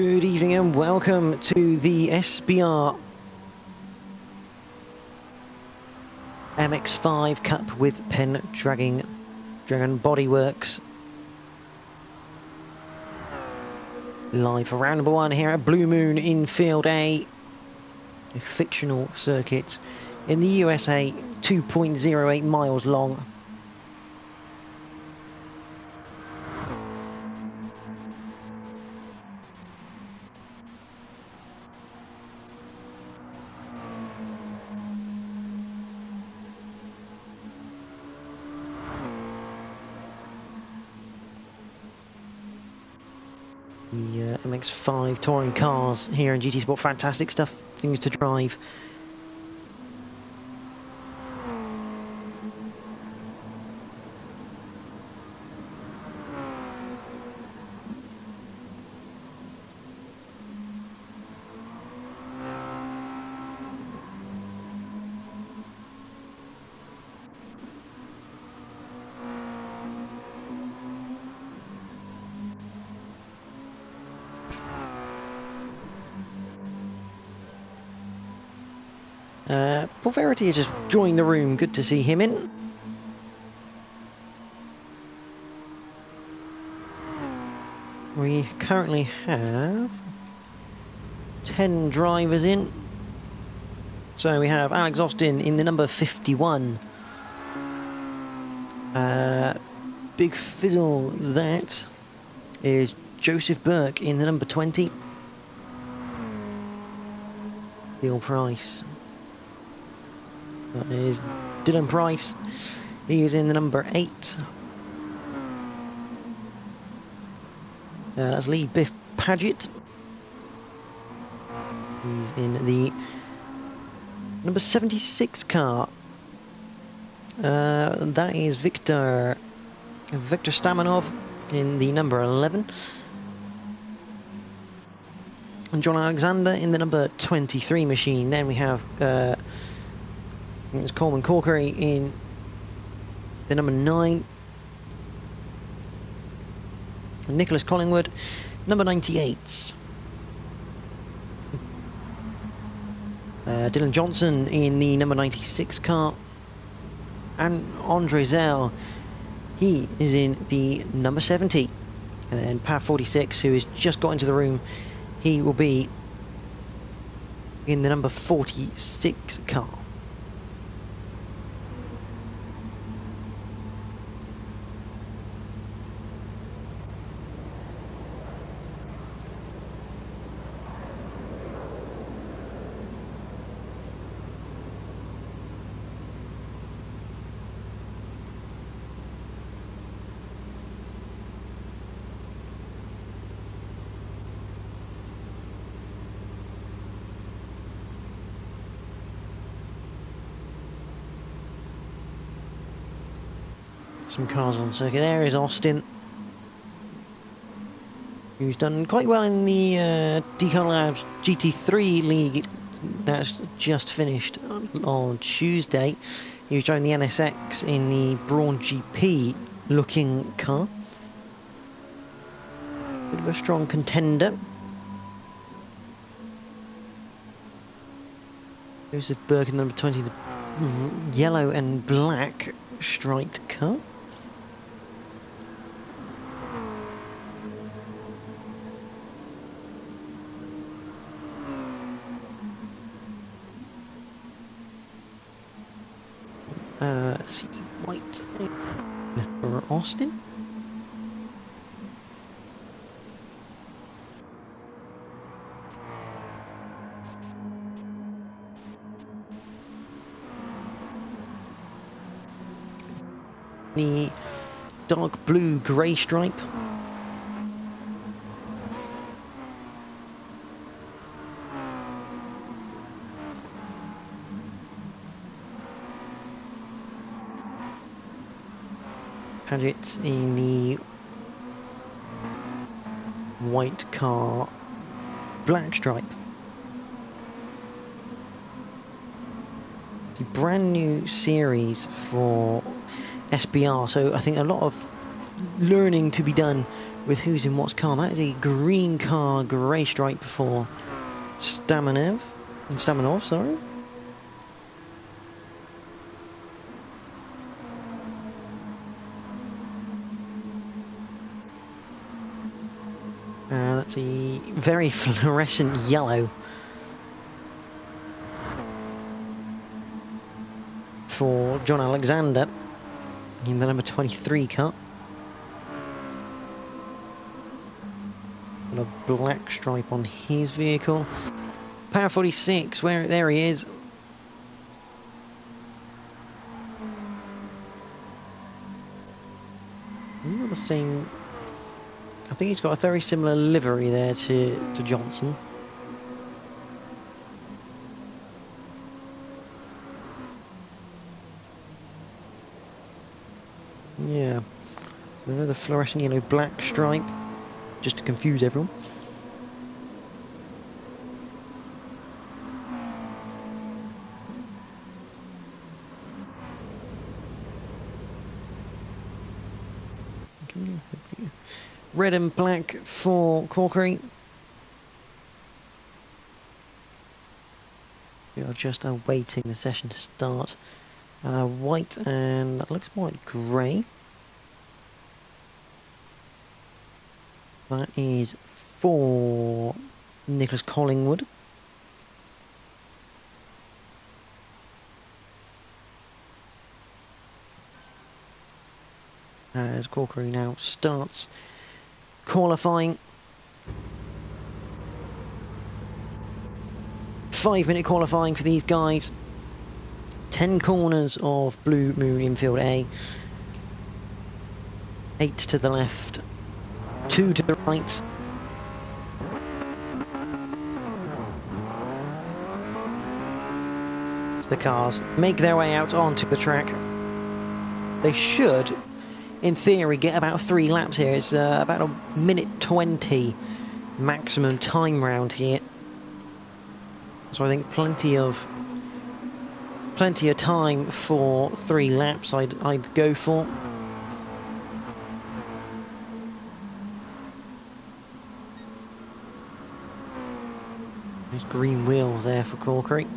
Good evening and welcome to the SBR MX-5 Cup with Pendragon Bodyworks. Live for round number one here at Blue Moon Infield A fictional circuit in the USA, 2.08 miles long. The MX-5 touring cars here in GT Sport, fantastic stuff, things to drive. Verity has just joined the room, good to see him in. We currently have 10 drivers in. So we have Alex Austin in the number 51. Big fizzle, that is Joseph Burke in the number 20. Neil Price. That is Dylan Price. He is in the number 8. That's Lee Biff Paget. He's in the number 76 car. That is Victor Stamanov in the number 11. And John Alexander in the number 23 machine. Then we have it's Coleman Corkery in the number 9. And Nicholas Collingwood, number 98. Dylan Johnson in the number 96 car. And Andre Zell, he is in the number 70. And then Pav 46, who has just got into the room, he will be in the number 46 car. Some cars on circuit. There is Austin, who's done quite well in the Decal Labs GT3 League that's just finished on Tuesday. He was driving the NSX in the Brawn GP looking car. Bit of a strong contender. Joseph Burke in number 20, the yellow and black striped car. Let's see, white for Austin. The dark blue grey stripe. Paget in the white car, black stripe. It's a brand new series for SBR, so I think a lot of learning to be done with who's in what's car. That is a green car, grey stripe for Stamanov, sorry. That's a very fluorescent yellow for John Alexander in the number 23 car. And a black stripe on his vehicle. Power 46, there he is. Not the same. I think he's got a very similar livery there to Johnson. Yeah. Another fluorescent yellow black stripe, just to confuse everyone. Red and black for Corkery. We are just awaiting the session to start. White and that looks more like grey. That is for Nicholas Collingwood. As Corkery now starts qualifying. 5-minute qualifying for these guys. 10 corners of Blue Moon Infield A. 8 to the left, 2 to the right. As the cars make their way out onto the track. They should, in theory, get about 3 laps here. It's about a minute 20 maximum time round here. So I think plenty of time for 3 laps. I'd go for. There's green wheels there for Corkery.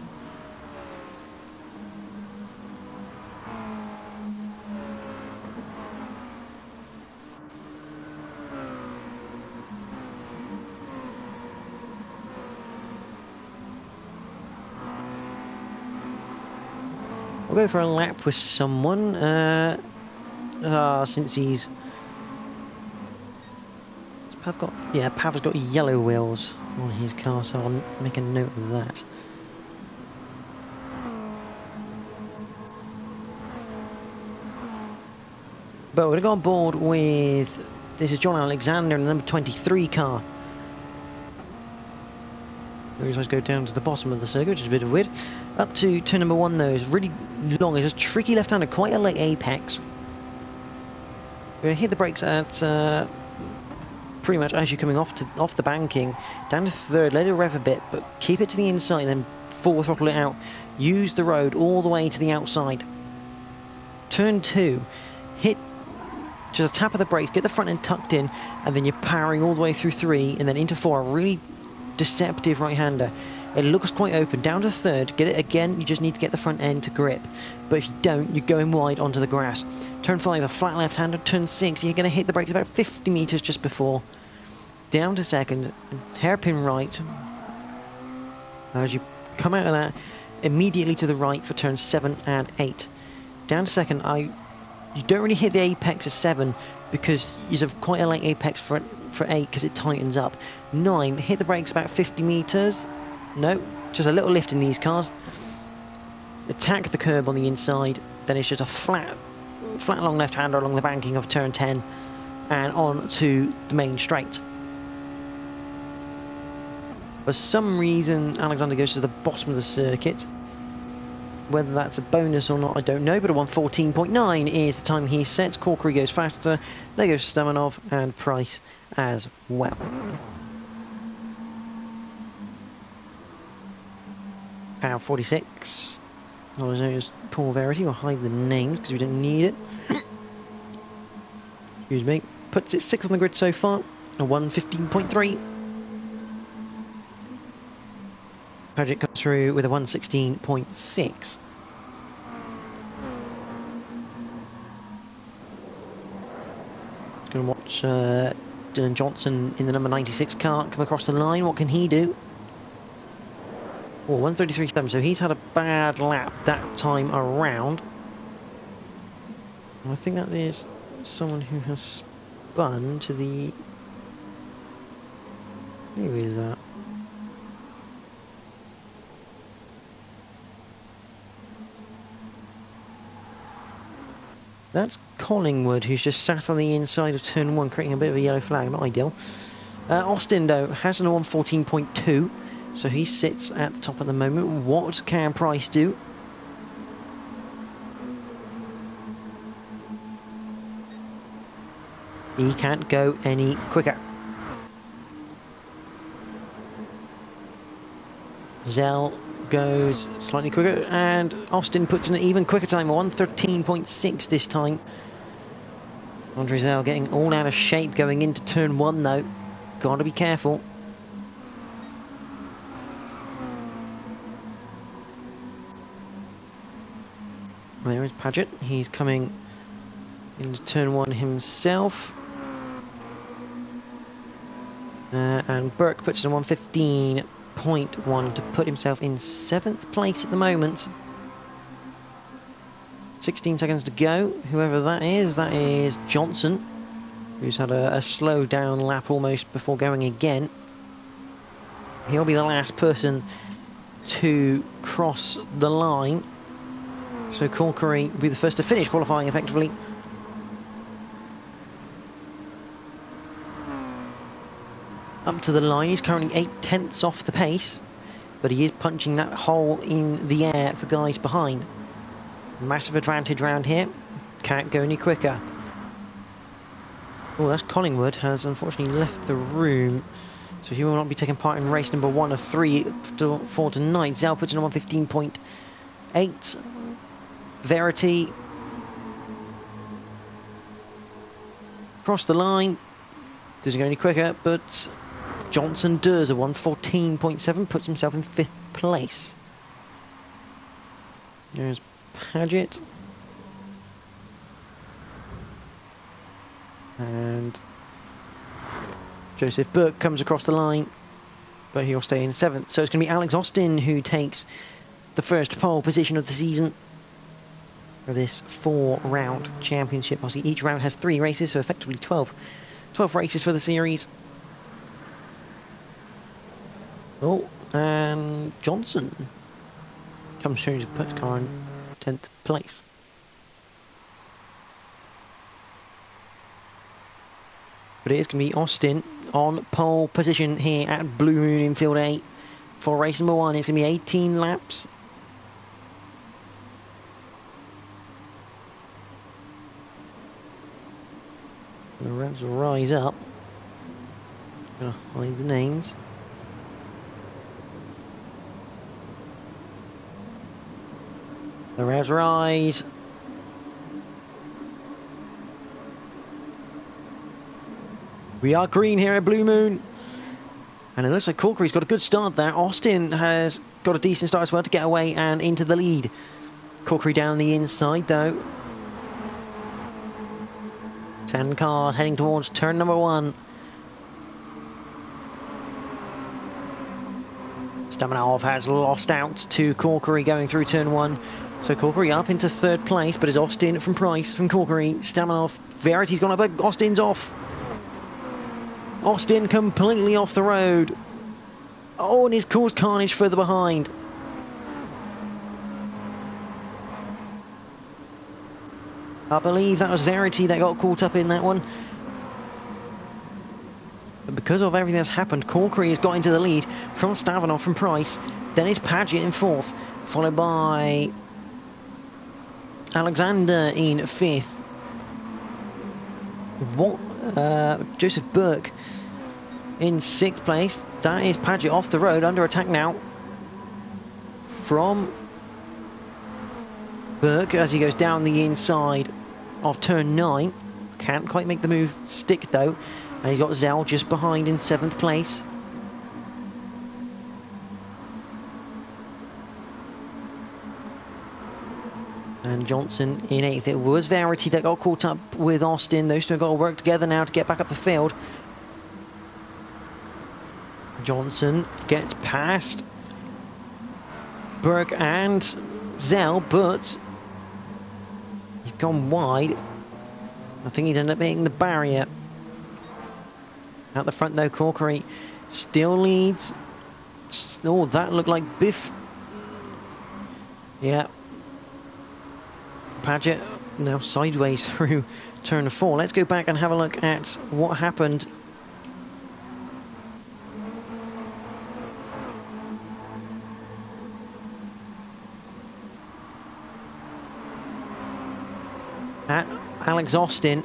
We'll go for a lap with someone, since he's... Pav's got yellow wheels on his car, so I'll make a note of that. But we're going to go on board with... This is John Alexander in the number 23 car. We always go down to the bottom of the circuit, which is a bit of weird. Up to turn number 1 though, is really long. It's a tricky left-hander, quite a late apex. We're going to hit the brakes at pretty much as you're coming off the banking, down to 3rd, let it rev a bit, but keep it to the inside and then full throttle it out. Use the road all the way to the outside. Turn 2, hit just a tap of the brakes, get the front end tucked in, and then you're powering all the way through 3 and then into 4, a really deceptive right-hander. It looks quite open. Down to 3rd, get it again, you just need to get the front end to grip. But if you don't, you're going wide onto the grass. Turn 5, a flat left-hander. Turn 6, you're going to hit the brakes about 50 metres just before. Down to 2nd, hairpin right. As you come out of that, immediately to the right for turns 7 and 8. Down to 2nd, you don't really hit the apex at 7 because you have quite a late apex for 8 because it tightens up. 9, hit the brakes about 50 metres. No, just a little lift in these cars. Attack the curb on the inside, then it's just a flat long left-hander along the banking of turn 10 and on to the main straight. For some reason, Alexander goes to the bottom of the circuit. Whether that's a bonus or not, I don't know, but a 1:14.9 is the time he sets. Corkery goes faster, there goes Stamanov and Price as well. Power 46. Otherwise known as Paul Verity. We'll hide the names because we don't need it. Excuse me. puts it 6th on the grid so far, a 1:15.3. Paget comes through with a 1:16.6. Going to watch Dylan Johnson in the number 96 car come across the line. What can he do? Oh, 1:33.7, so he's had a bad lap that time around. I think that is someone who has spun to the... Who is that? That's Collingwood, who's just sat on the inside of turn 1, creating a bit of a yellow flag. Not ideal. Austin, though, has an 1:14.2, so he sits at the top at the moment. What can Price do? He can't go any quicker. Zell goes slightly quicker, and Austin puts in an even quicker time, 1:13.6 this time. Andre Zell getting all out of shape going into turn 1 though. Gotta be careful. There is Paget. He's coming into turn 1 himself. And Burke puts in 1:15.1 to put himself in 7th place at the moment. 16 seconds to go. Whoever that is Johnson, who's had a slow down lap almost before going again. He'll be the last person to cross the line. So Corkery will be the first to finish qualifying effectively. Up to the line, he's currently 8/10 off the pace, but he is punching that hole in the air for guys behind. Massive advantage round here, can't go any quicker. Oh, that's Collingwood, has unfortunately left the room, so he will not be taking part in race number 1 of 3 for tonight. Zell puts in a 1:15.8. Verity across the line, doesn't go any quicker, but Johnson does. A 1:14.7, puts himself in 5th place. There's Paget. And Joseph Burke comes across the line, but he'll stay in 7th. So it's going to be Alex Austin who takes the first pole position of the season for this 4-round championship. Obviously each round has 3 races, so effectively 12 races for the series. Oh, and Johnson comes through to put the car in 10th place. But it is going to be Austin on pole position here at Blue Moon Infield 8 for race number 1. It's going to be 18 laps. The revs will rise up. Gonna hide the names. The revs rise. We are green here at Blue Moon. And it looks like Corkery's got a good start there. Austin has got a decent start as well to get away and into the lead. Corkery down the inside though. 10 cars heading towards turn number 1. Stamanov has lost out to Corkery going through turn 1. So Corkery up into 3rd place, but is Austin from Price, from Corkery, Stamanov, Verity's gone up, but Austin's off. Austin completely off the road. Oh, and he's caused carnage further behind. I believe that was Verity that got caught up in that one. But because of everything that's happened, Corkery has got into the lead from Stavanov from Price. Then it's Paget in 4th, followed by Alexander in 5th. Joseph Burke in 6th place. That is Paget off the road, under attack now from Burke as he goes down the inside of turn 9. Can't quite make the move stick though. And he's got Zell just behind in 7th place. And Johnson in 8th. It was Verity that got caught up with Austin. Those two have got to work together now to get back up the field. Johnson gets past Burke and Zell, but he's gone wide. I think he'd end up hitting the barrier. Out the front though, Corkery still leads. Oh, that looked like Biff. Yeah. Paget now sideways through turn 4. Let's go back and have a look at what happened. At Alex Austin.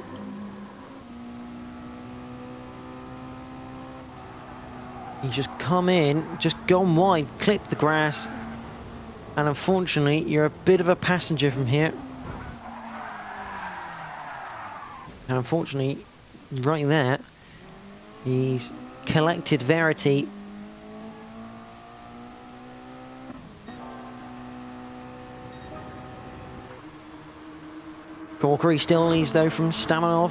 He's just come in, just gone wide, clipped the grass, and unfortunately you're a bit of a passenger from here. And unfortunately, right there, he's collected Verity. Corkery still leads though from Stamanov.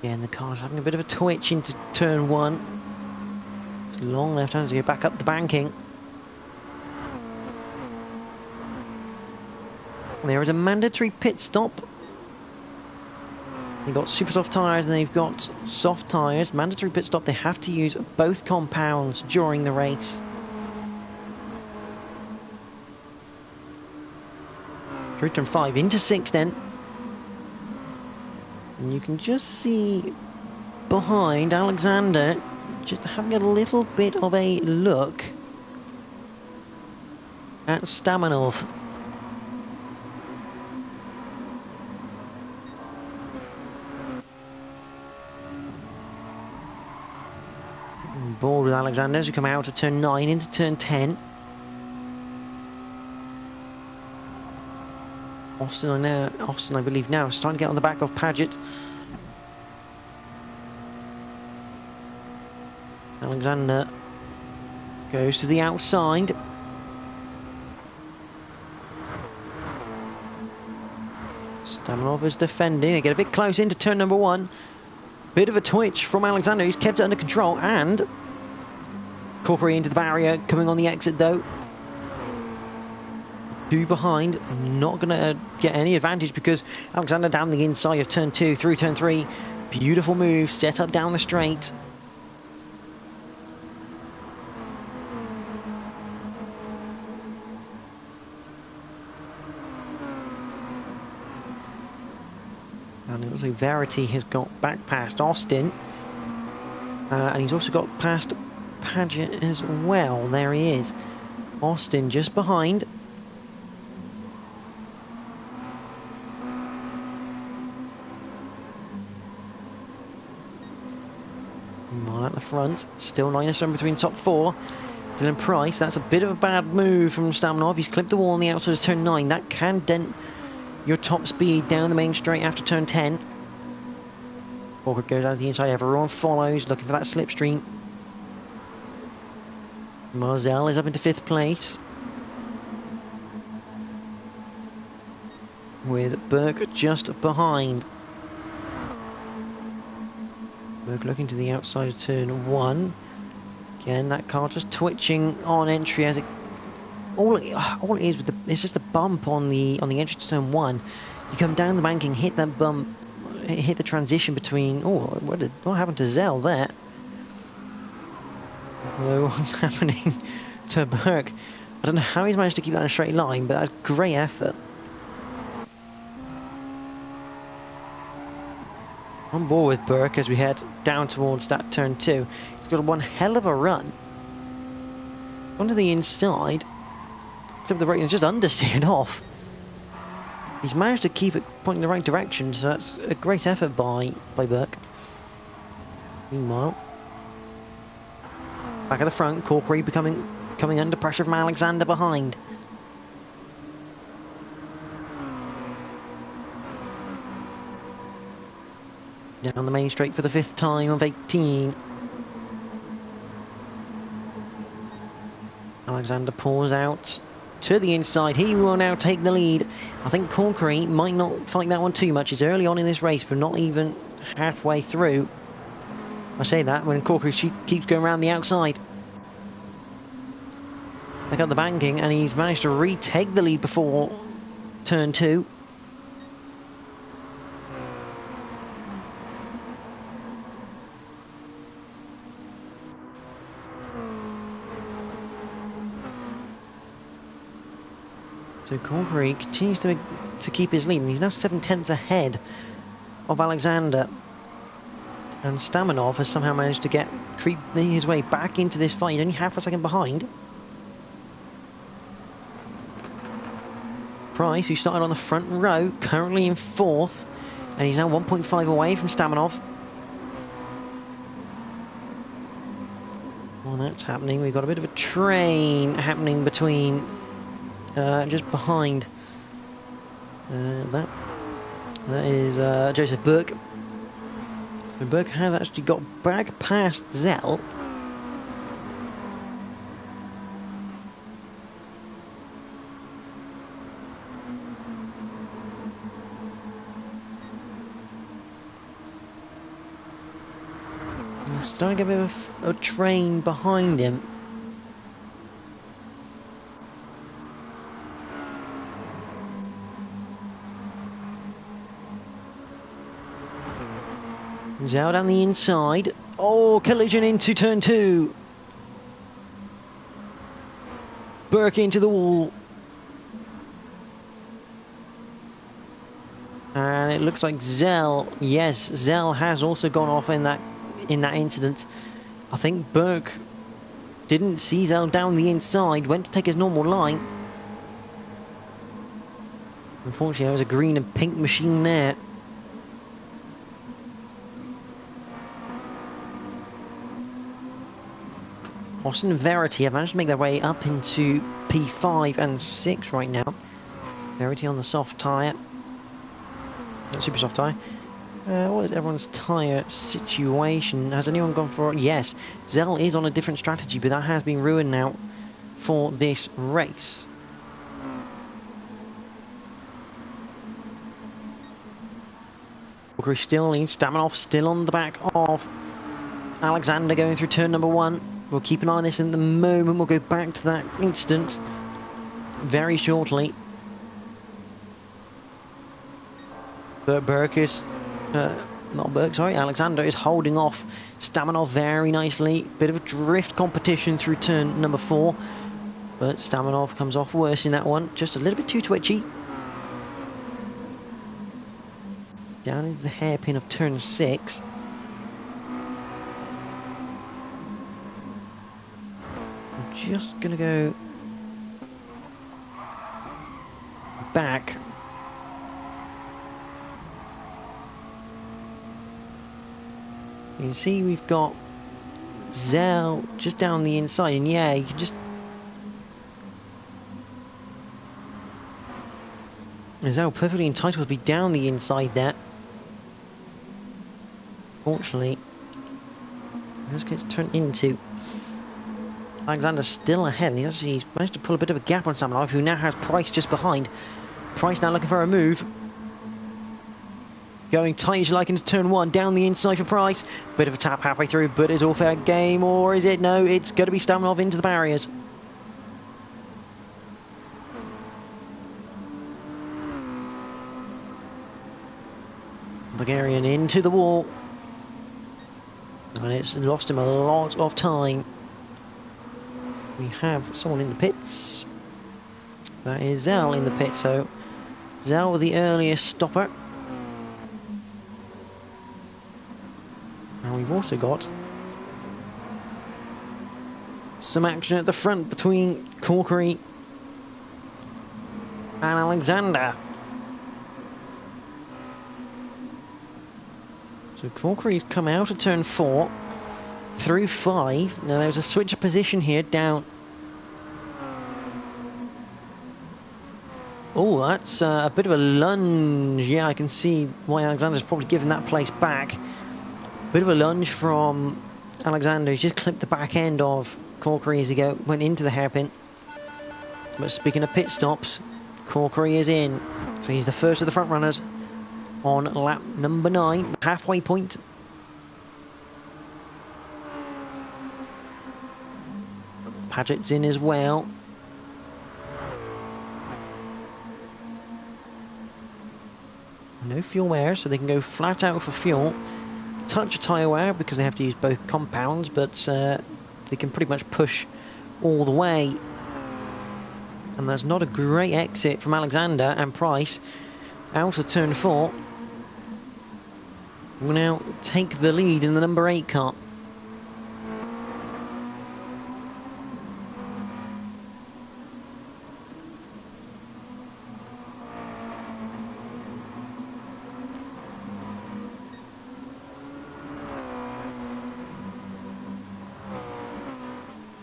Yeah, and the car's having a bit of a twitch into turn 1. It's long left hand to go back up the banking. There is a mandatory pit stop. They've got super soft tyres and they've got soft tyres. Mandatory pit stop, they have to use both compounds during the race. Through turn 5 into 6 then. And you can just see behind Alexander just having a little bit of a look at Stamanov. Board with Alexander as we come out of turn 9 into turn 10. Austin, I believe now, is starting to get on the back of Paget. Alexander goes to the outside. Stamanov is defending. They get a bit close into turn number 1. Bit of a twitch from Alexander. He's kept it under control, and Corkery into the barrier, coming on the exit though. 2 behind, not going to get any advantage because Alexander down the inside of turn 2 through turn 3. Beautiful move, set up down the straight. And it looks like Verity has got back past Austin. And he's also got past Paget as well. There he is. Austin just behind. Well, at the front, still 9-7 between top 4. Dylan Price, that's a bit of a bad move from Stamanov. He's clipped the wall on the outside of turn 9. That can dent your top speed down the main straight after turn 10. Corker goes out to the inside, everyone follows, looking for that slipstream. Marzell is up into 5th place. With Burke just behind. Burke looking to the outside of turn 1. Again, that car just twitching on entry as it... All it is with the... It's just a bump on the entry to turn 1. You come down the banking, hit that bump, hit the transition between... Oh, what happened to Zell there? Although, what's happening to Burke? I don't know how he's managed to keep that in a straight line, but that's great effort. On board with Burke as we head down towards that turn 2. He's got one hell of a run. Onto the inside. Clip the brake and just understeered off. He's managed to keep it pointing in the right direction, so that's a great effort by Burke. Meanwhile, back at the front, Corkery coming under pressure from Alexander behind. Down the main straight for the 5th time of 18. Alexander pours out to the inside. He will now take the lead. I think Corkery might not fight that one too much. It's early on in this race, but not even halfway through. I say that when Corkery keeps going around the outside. They got the banking, and he's managed to retake the lead before turn 2. So Corkery continues to keep his lead, and he's now 7/10 ahead of Alexander. And Stamanov has somehow managed to creep his way back into this fight. He's only half a second behind. Price, who started on the front row, currently in 4th, and he's now 1.5 away from Stamanov. While that's happening, we've got a bit of a train happening between, just behind. That is Joseph Burke. And Burke has actually got back past Zell. He's starting to get a bit of a train behind him. Zhao down the inside. Oh, collision into turn 2. Burke into the wall. And it looks like Zell, yes, Zell has also gone off in that incident. I think Burke didn't see Zell down the inside, went to take his normal line. Unfortunately, there was a green and pink machine there. Austin and Verity have managed to make their way up into P5 and 6 right now. Verity on the soft tyre. Not super soft tyre. What is everyone's tyre situation? Has anyone gone for it? Yes. Zell is on a different strategy, but that has been ruined now for this race. Walker still leads. Stamanov still on the back of Alexander going through turn number 1. We'll keep an eye on this in the moment. We'll go back to that incident very shortly. But Burke is... not Burke, sorry. Alexander is holding off Stamanov very nicely. Bit of a drift competition through turn number 4. But Stamanov comes off worse in that one. Just a little bit too twitchy. Down into the hairpin of turn 6. Just gonna go back. You can see we've got Zell just down the inside, and yeah, you can just... Zell perfectly entitled to be down the inside there. Fortunately, this gets turned into... Alexander's still ahead, and he's managed to pull a bit of a gap on Stamanov, who now has Price just behind. Price now looking for a move. Going tight as you like into turn 1, down the inside for Price. Bit of a tap halfway through, but is all fair game, or is it? No, it's going to be Stamanov into the barriers. Bulgarian into the wall. And it's lost him a lot of time. We have someone in the pits. That is Zell in the pit, so Zell with the earliest stopper. And we've also got some action at the front between Corkery and Alexander. So Corkery's come out of turn 4. Through 5. Now there's a switch of position here down. Oh, that's a bit of a lunge. Yeah, I can see why Alexander's probably given that place back. Bit of a lunge from Alexander. He's just clipped the back end of Corkery as he went into the hairpin. But speaking of pit stops, Corkery is in. So he's the first of the front runners on lap number 9, halfway point. Paget's in as well. No fuel wear, so they can go flat out for fuel. Touch of tyre wear because they have to use both compounds, but they can pretty much push all the way. And that's not a great exit from Alexander, and Price out of turn 4 will now take the lead in the number 8 car.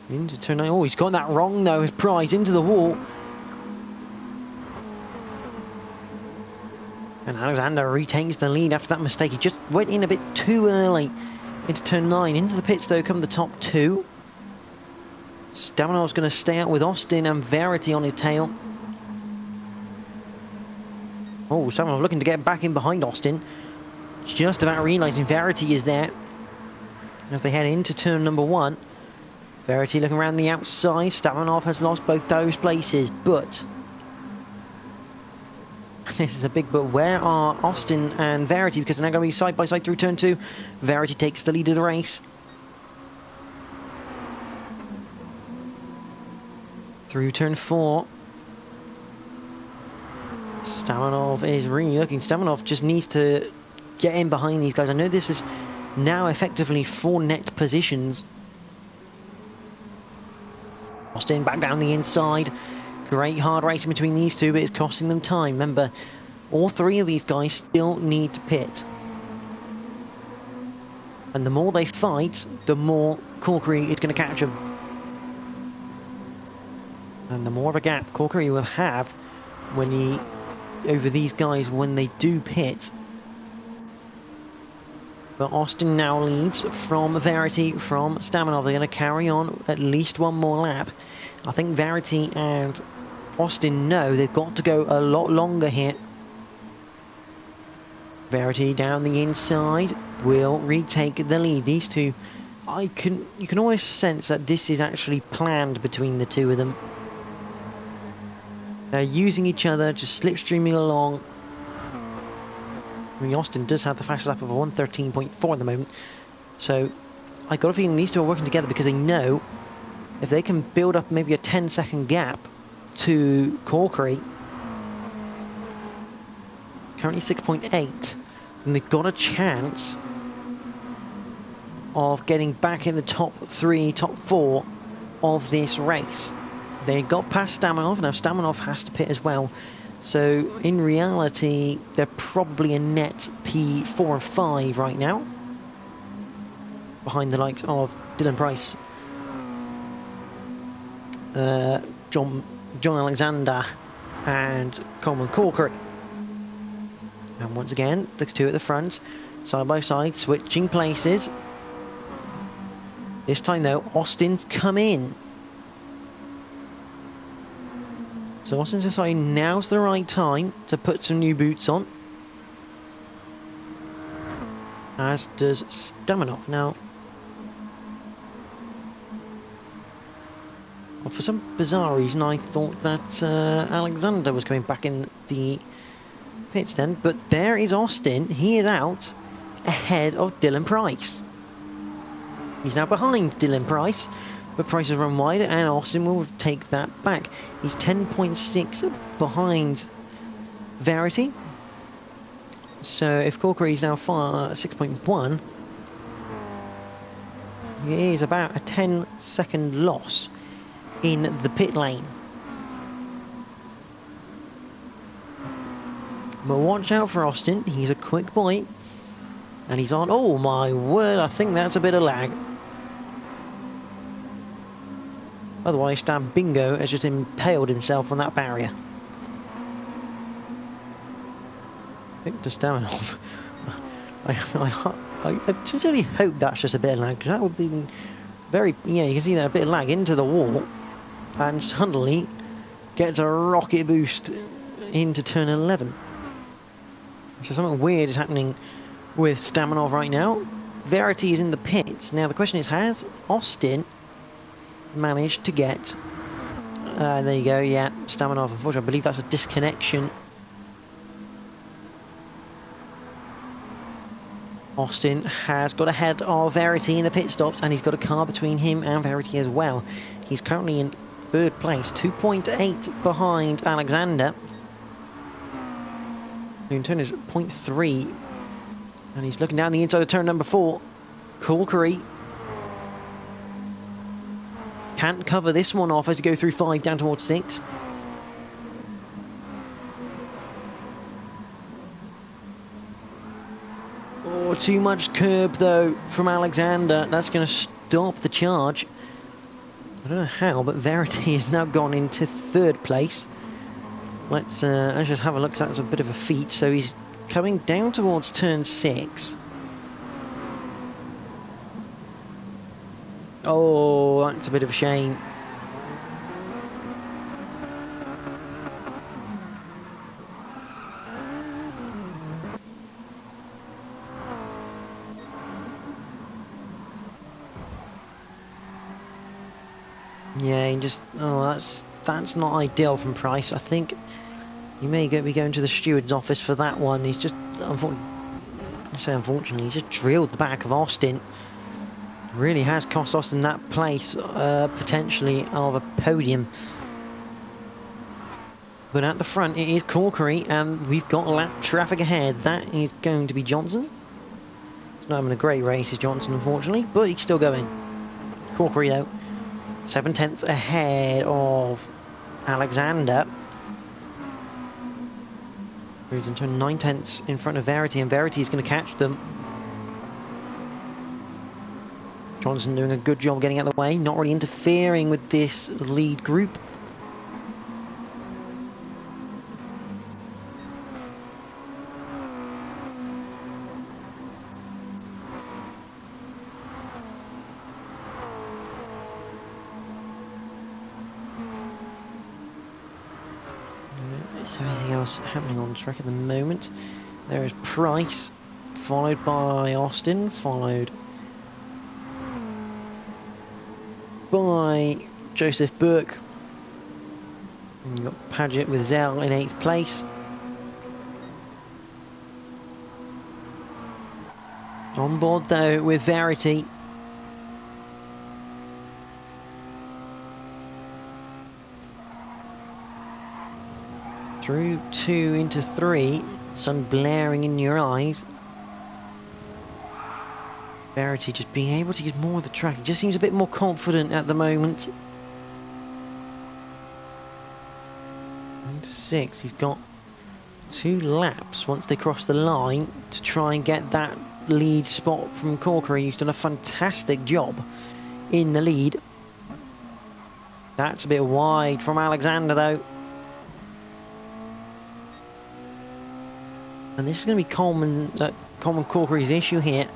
Into turn 9. Oh, he's got that wrong though. His Price into the wall. And Alexander retains the lead after that mistake. He just went in a bit too early into turn 9. Into the pits though come the top 2. Stamanov's going to stay out with Austin and Verity on his tail. Oh, Stamanov looking to get back in behind Austin. Just about realising Verity is there as they head into turn number 1. Verity looking around the outside. Stamanov has lost both those places, but this is a big but. Where are Austin and Verity? Because they're now going to be side by side through turn 2. Verity takes the lead of the race. Through turn 4. Stamanov is really looking. Stamanov just needs to get in behind these guys. I know this is now effectively 4 net positions. Austin back down the inside. Great hard racing between these two, but it's costing them time. Remember, all 3 of these guys still need to pit. And the more they fight, the more Corkery is going to catch them. And the more of a gap Corkery will have when he over these guys when they do pit. But Austin now leads from Verity, from Stamanov. They're going to carry on at least one more lap. I think Verity and Austin know they've got to go a lot longer here. Verity down the inside will retake the lead. These two, you can always sense that this is actually planned between the two of them. They're using each other, just slipstreaming along. I mean, Austin does have the fastest lap of a 1:13.4 at the moment. So, I got a feeling these two are working together because they know if they can build up maybe a 10-second gap to Corkery, currently 6.8, then they've got a chance of getting back in the top 3, top 4 of this race. They got past Stamanov. Now Stamanov has to pit as well. So, in reality, they're probably a net P4 and 5 right now. Behind the likes of Dylan Price, John Alexander, and Coleman Corkery. And once again, the two at the front, side by side, switching places. This time, though, Austin's come in. So Austin's decided now's the right time to put some new boots on. As does Stamanov. Now, well, for some bizarre reason, I thought that Alexander was coming back in the pits then. But there is Austin. He is out ahead of Dylan Price. He's now behind Dylan Price. But Price has run wide, and Austin will take that back. He's 10.6 behind Verity. So if Corkery is now 6.1, he is about a 10-second loss in the pit lane. But watch out for Austin. He's a quick boy, and he's on. Oh my word! I think that's a bit of lag. Otherwise, Stan Bingo has just impaled himself on that barrier. Victor Stamanov. I I sincerely hope that's just a bit of lag, because that would be very, yeah, you can see that a bit of lag into the wall, and suddenly gets a rocket boost into turn 11. So something weird is happening with Stamanov right now. Verity is in the pits. Now the question is, has Austin managed to get... there you go, yeah, Stamanov, unfortunately, I believe that's a disconnection. Austin has got ahead of Verity in the pit stops, and he's got a car between him and Verity as well. He's currently in third place, 2.8 behind Alexander. In turn is 0.3, and he's looking down the inside of turn number 4. Corkery can't cover this one off as you go through 5 down towards 6. Oh, too much curb though from Alexander. That's going to stop the charge. I don't know how, but Verity has now gone into third place. Let's just have a look. That's a bit of a feat. So he's coming down towards turn 6. Oh, that's a bit of a shame. Yeah, he just... Oh, that's not ideal from Price. I think you may be going to the steward's office for that one. He's just... Unfortunately, he's just drilled the back of Austin. Really has cost Austin that place, potentially, of a podium. But at the front, it is Corkery, and we've got lap traffic ahead. That is going to be Johnson. He's not having a great race, is Johnson, unfortunately, but he's still going. Corkery, though, 7/10 ahead of Alexander. He's in turn 9/10 in front of Verity, and Verity is going to catch them. Johnson doing a good job getting out of the way, not really interfering with this lead group. Is there anything else happening on track at the moment? There is Price, followed by Austin, followed by Joseph Burke. And you've got Paget with Zell in 8th place. On board though with Verity. Through 2 into 3, sun blaring in your eyes. Verity just being able to get more of the track. He just seems a bit more confident at the moment. Into 6, he's got 2 laps once they cross the line to try and get that lead spot from Corkery. He's done a fantastic job in the lead. That's a bit wide from Alexander though. And this is going to be Coleman Corkery's issue here.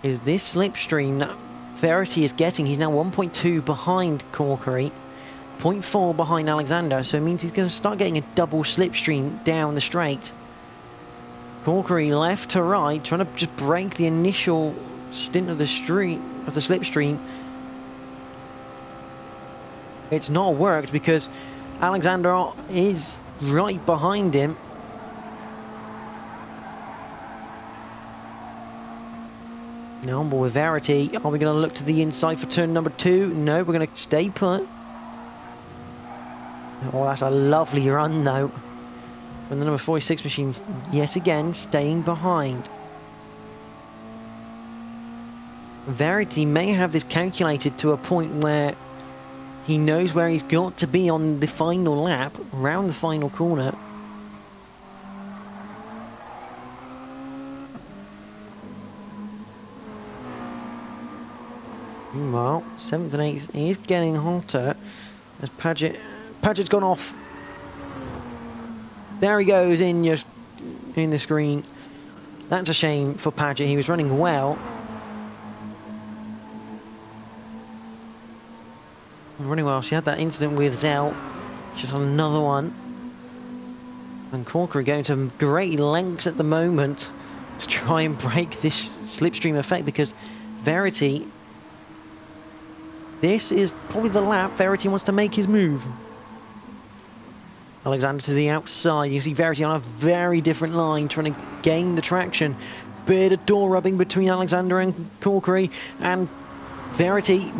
Is this slipstream that Verity is getting? He's now 1.2 behind Corkery, 0.4 behind Alexander, so it means he's going to start getting a double slipstream down the straight. Corkery left to right, trying to just break the initial stint of the slipstream. It's not worked because Alexander is right behind him. Now on board with Verity. Are we going to look to the inside for turn number 2? No, we're going to stay put. Oh, that's a lovely run though from the number 46 machine, yet again staying behind. Verity may have this calculated to a point where he knows where he's got to be on the final lap, around the final corner. Meanwhile, 7th and 8th is getting hotter as Paget's gone off. There he goes in the screen. That's a shame for Paget. He was running well. Running well. She had that incident with Zell. She's on another one. And Corkery going to great lengths at the moment to try and break this slipstream effect, because Verity, this is probably the lap Verity wants to make his move. Alexander to the outside. You see Verity on a very different line, trying to gain the traction. Bit of door rubbing between Alexander and Corkery, and Verity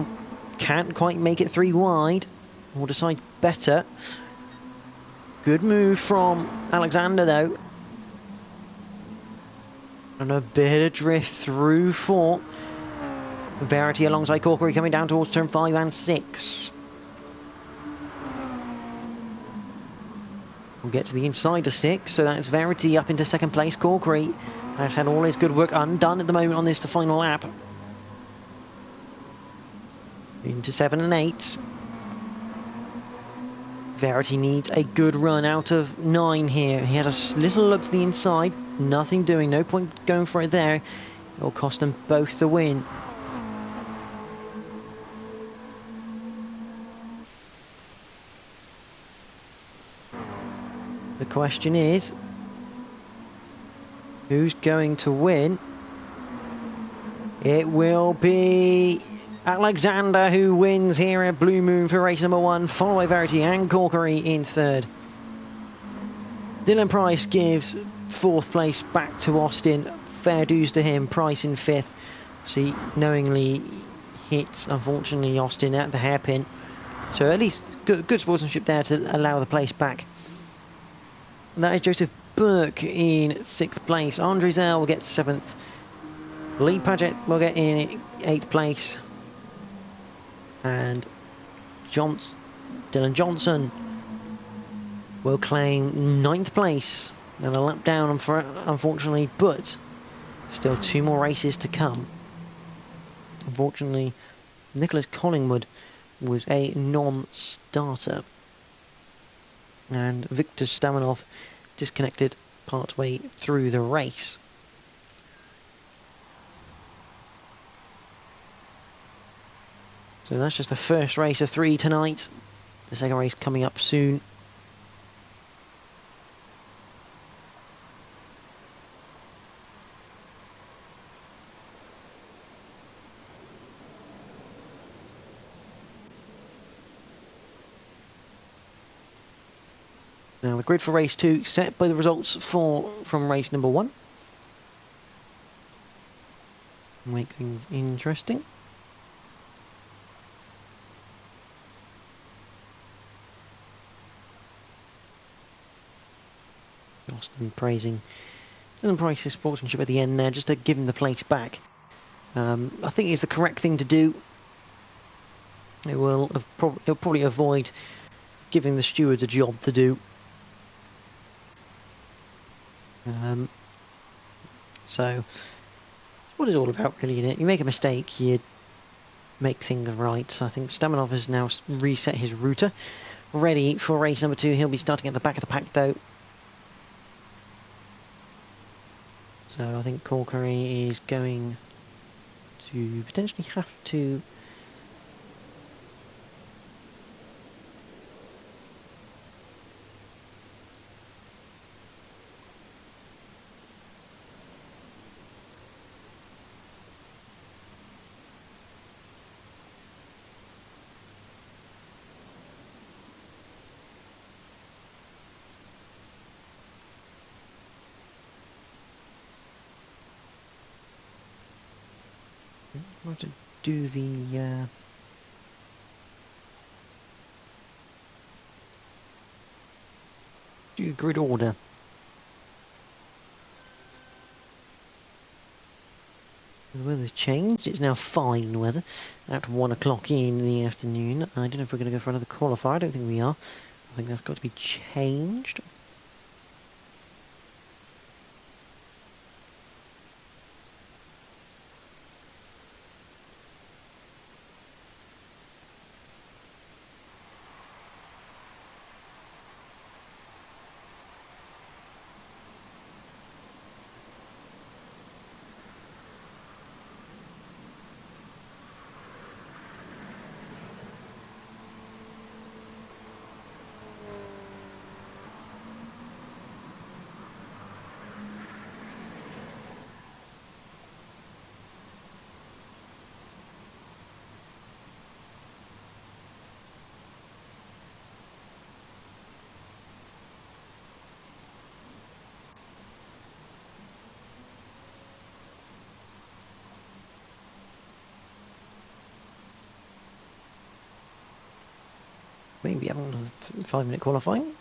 can't quite make it 3 wide, or decide better. Good move from Alexander though. And a bit of drift through 4. Verity alongside Corkery coming down towards turn 5 and 6. We'll get to the inside of 6, so that's Verity up into second place. Corkery has had all his good work undone at the moment on this, the final lap. Into 7 and 8. Verity needs a good run out of 9 here. He had a little look to the inside, nothing doing, no point going for it there. It will cost them both the win. The question is, who's going to win? It will be Alexander who wins here at Blue Moon for race number 1, followed by Verity and Corkery in 3rd. Dylan Price gives 4th place back to Austin. Fair dues to him. Price in 5th. See, knowingly hits, unfortunately, Austin at the hairpin. So at least good sportsmanship there to allow the place back. And that is Joseph Burke in 6th place. Andre Zell will get 7th. Lee Paget will get in 8th place. And Dylan Johnson will claim 9th place. And a lap down, unfortunately, but still 2 more races to come. Unfortunately, Nicholas Collingwood was a non-starter. And Viktor Stamanov disconnected partway through the race. So that's just the first race of 3 tonight. The second race coming up soon. Now the grid for race 2 set by the results from race number 1. Make things interesting. Austin praising Dylan Price's sportsmanship at the end there, just to give him the place back. I think it's the correct thing to do. It will probably avoid giving the stewards a job to do. So, what it's all about really, isn't it? You make a mistake, you make things right. So I think Stamanov has now reset his router. Ready for race number 2. He'll be starting at the back of the pack though. So I think Corkery is going to potentially have to do the grid order. The weather's changed. It's now fine weather at 1 o'clock in the afternoon. I don't know if we're going to go for another qualifier. I don't think we are. I think that's got to be changed. Maybe having a 5-minute qualifying.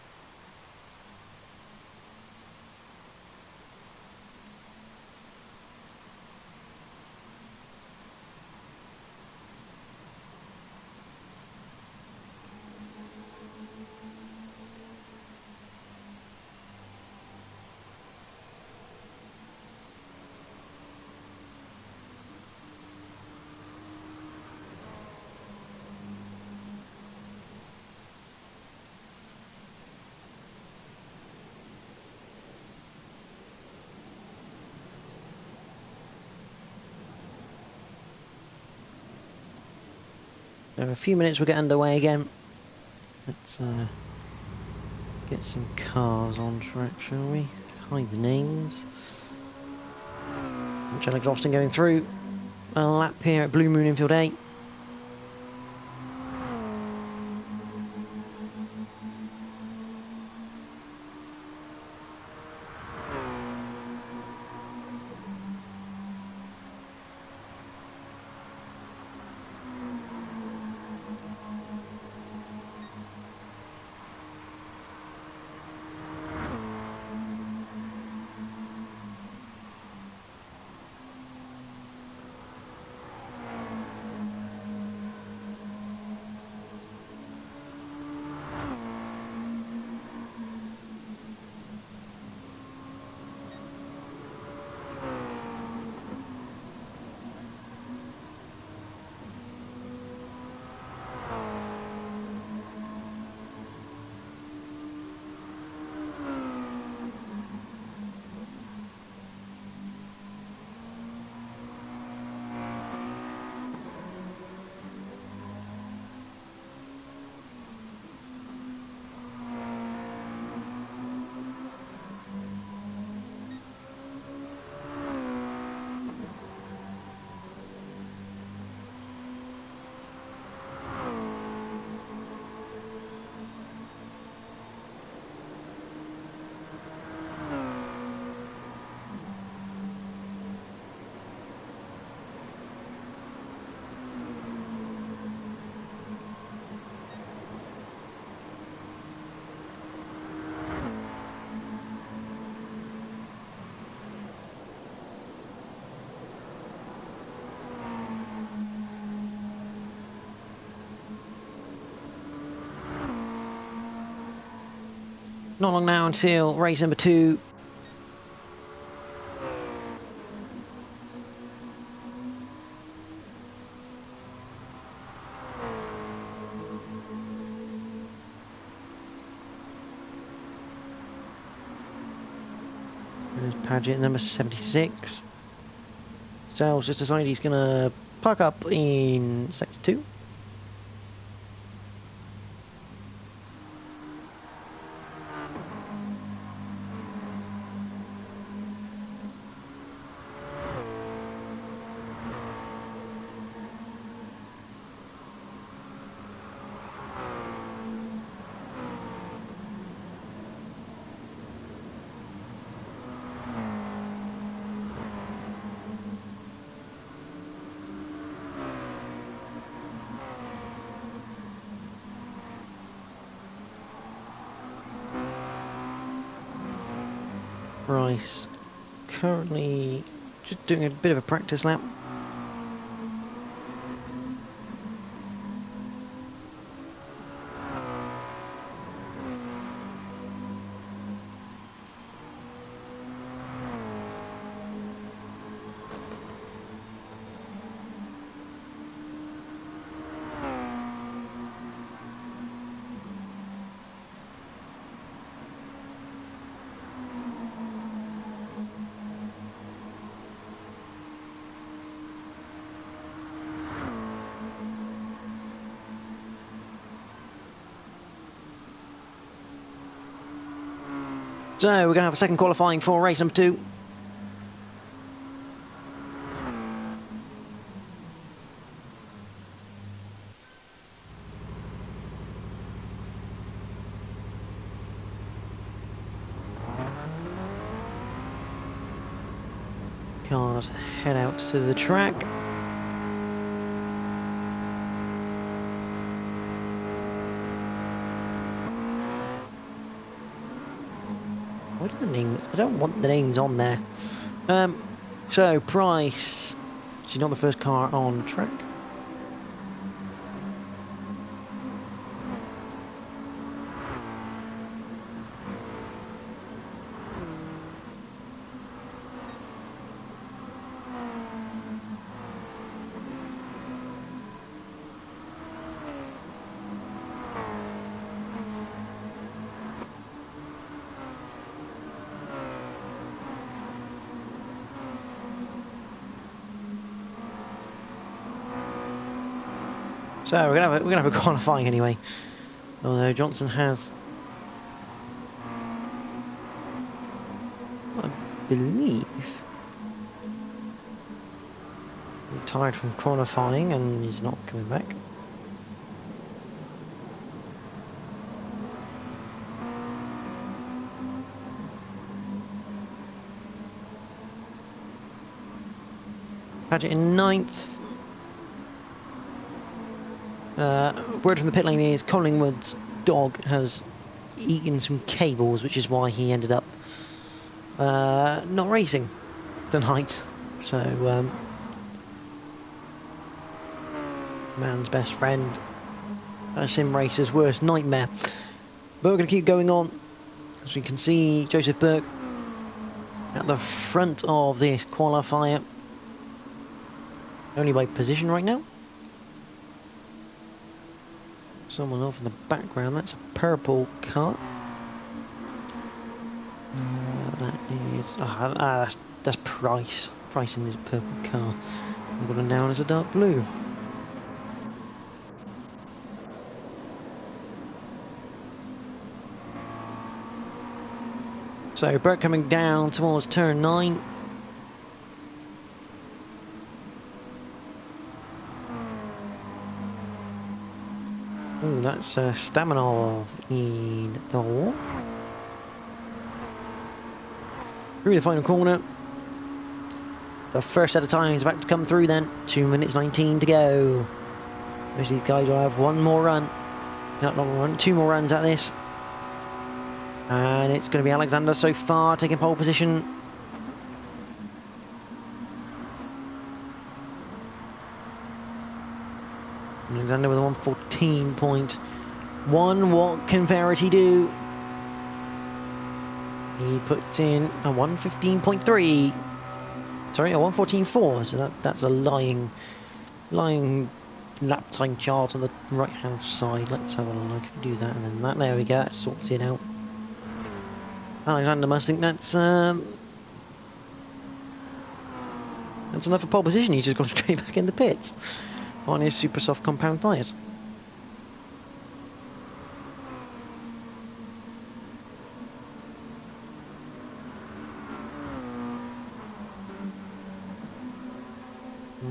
In a few minutes we'll get underway again. Let's get some cars on track, shall we? Hide the names. John Exhausting going through. A lap here at Blue Moon Infield 8. Not long now until race number 2. There's Paget, number 76. Sales just decided he's going to park up in sector 2. Rice currently just doing a bit of a practice lap. So we're going to have a second qualifying for race number 2. Cars head out to the track. Why do the names? I don't want the names on there. So Price, she's not the first car on track. So we're gonna have a qualifying anyway. Although Johnson has, I believe, retired from qualifying and he's not coming back. Padgett in 9th. Word from the pit lane is Collingwood's dog has eaten some cables, which is why he ended up not racing tonight. So, man's best friend, a sim racer's worst nightmare. But we're going to keep going on. As we can see, Joseph Burke at the front of this qualifier, only by position right now. Someone off in the background, that's a purple car. That is, that's Price. Price in his purple car. I've got him down as a dark blue. So Burke coming down towards turn 9. Ooh, that's Staminov in the wall. Through the final corner. The first set of time is about to come through then. 2 minutes 19 to go. Most of these guys will have one more run. Not one run, 2 more runs at this. And it's going to be Alexander so far taking pole position. Alexander with a 1:14.1. What can Verity do? He puts in a 1:15.3. Sorry, a 1:14.4. So that's a lying lap time chart on the right hand side. Let's have a look. If we do that and then that, there we go. That sorts it out. Alexander must think that's enough for pole position. He's just gone straight back in the pits on his super soft compound tyres.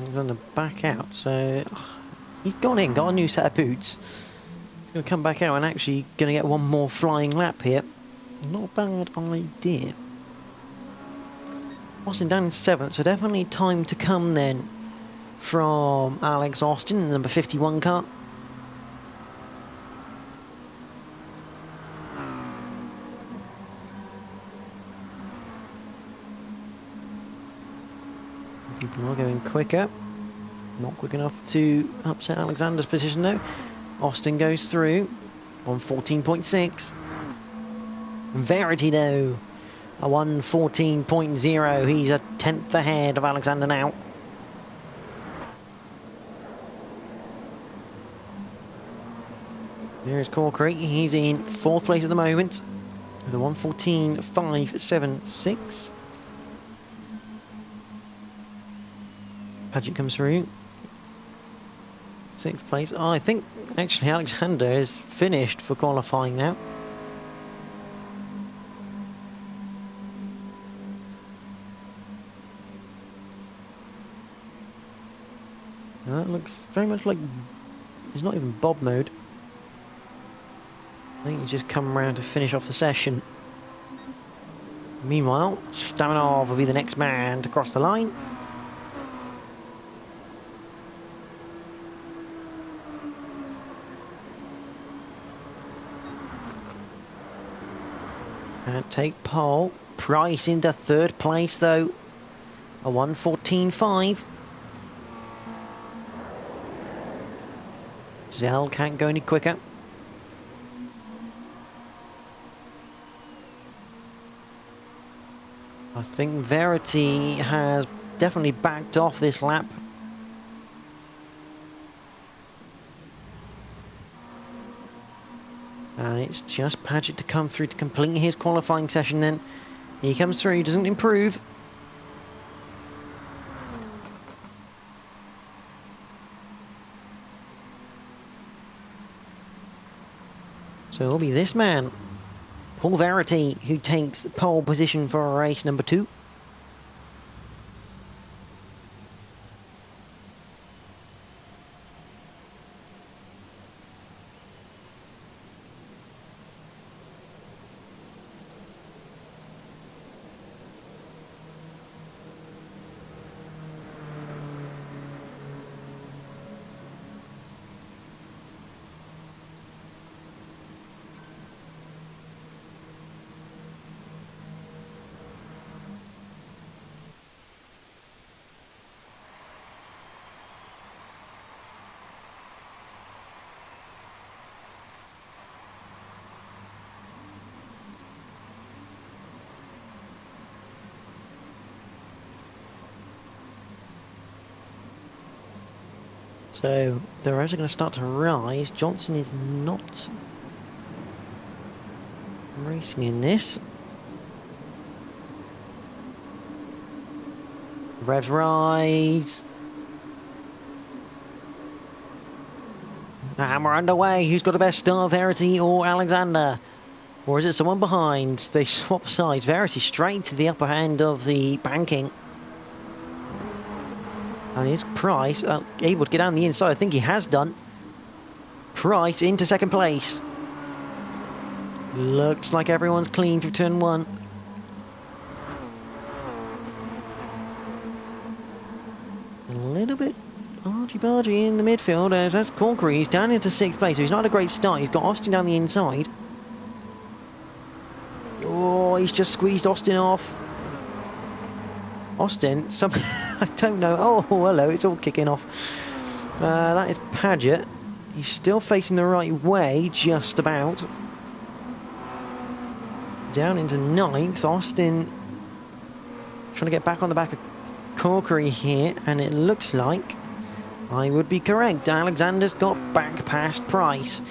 He's on the back out, so he's gone in, got a new set of boots. He's going to come back out and actually going to get one more flying lap here. Not a bad idea. Austin down in 7th, so definitely time to come then from Alex Austin in the number 51 car. People are going quicker. Not quick enough to upset Alexander's position though. Austin goes through on 14.6. Verity though, a 1:14.0. He's a 10th ahead of Alexander now. There's Corkery. He's in 4th place at the moment with a 1:14.576. Padgett comes through. 6th place. Oh, I think actually Alexander is finished for qualifying now. That looks very much like he's not even Bob mode. I think he's just come around to finish off the session. Meanwhile, Staminov will be the next man to cross the line. And take pole. Price into third place though. A 1:14.5. Zell can't go any quicker. I think Verity has definitely backed off this lap. And it's just Paget to come through to complete his qualifying session then. He comes through, doesn't improve. So it'll be this man, Paul Verity, who takes pole position for race number 2. So the rows are going to start to rise. Johnson is not racing in this. Revs rise. And we're underway. Who's got the best start, Verity or Alexander? Or is it someone behind? They swap sides. Verity straight to the upper end of the banking. And is Price able to get down the inside? I think he has done. Price into second place. Looks like everyone's clean through turn 1. A little bit argy-bargy in the midfield as that's Corkery. He's down into 6th place, so he's not a great start. He's got Austin down the inside. Oh, he's just squeezed Austin off. Austin, I don't know. Oh, hello, it's all kicking off. That is Paget. He's still facing the right way, just about. Down into 9th. Austin trying to get back on the back of Corkery here, and it looks like I would be correct. Alexander's got back past Price.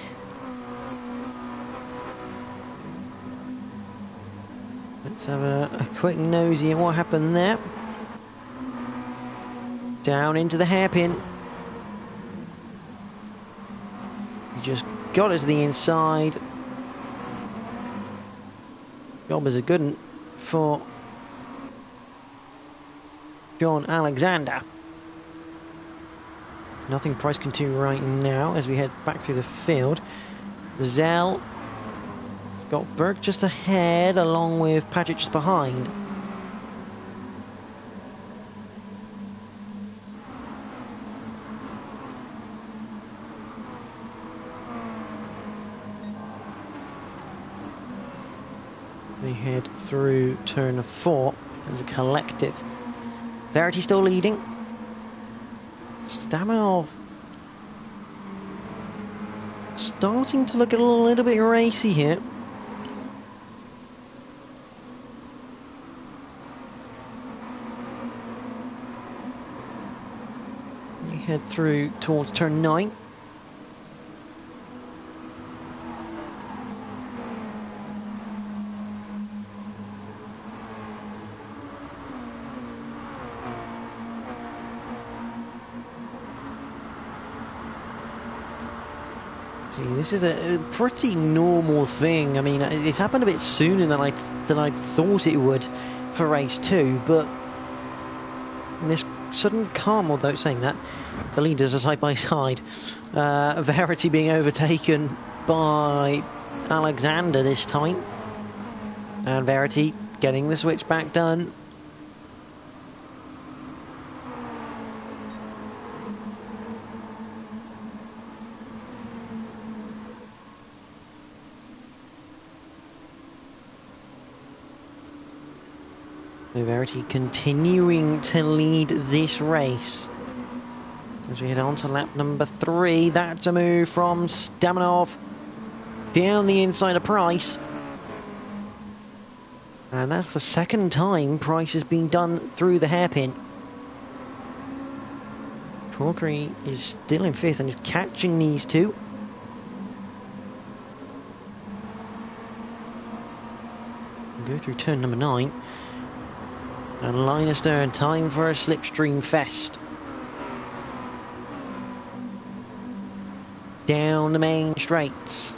Let's have a quick nosy at what happened there. Down into the hairpin. He just got us to the inside. Job is a good one for John Alexander. Nothing Price can do right now as we head back through the field. Zell got Burke just ahead along with Paget just behind. We head through turn 4 as a collective. Verity still leading. Staminov starting to look a little bit racy here. We head through towards turn 9. This is a pretty normal thing. I mean, it's happened a bit sooner than I thought it would for race 2, but this sudden calm, although saying that, the leaders are side by side. Verity being overtaken by Alexander this time, and Verity getting the switch back done. Verity continuing to lead this race. As we head on to lap number 3, that's a move from Stamanov down the inside of Price. And that's the second time Price has been done through the hairpin. Corkery is still in 5th and is catching these two. Go through turn number 9. And line astern, time for a slipstream fest. Down the main straights.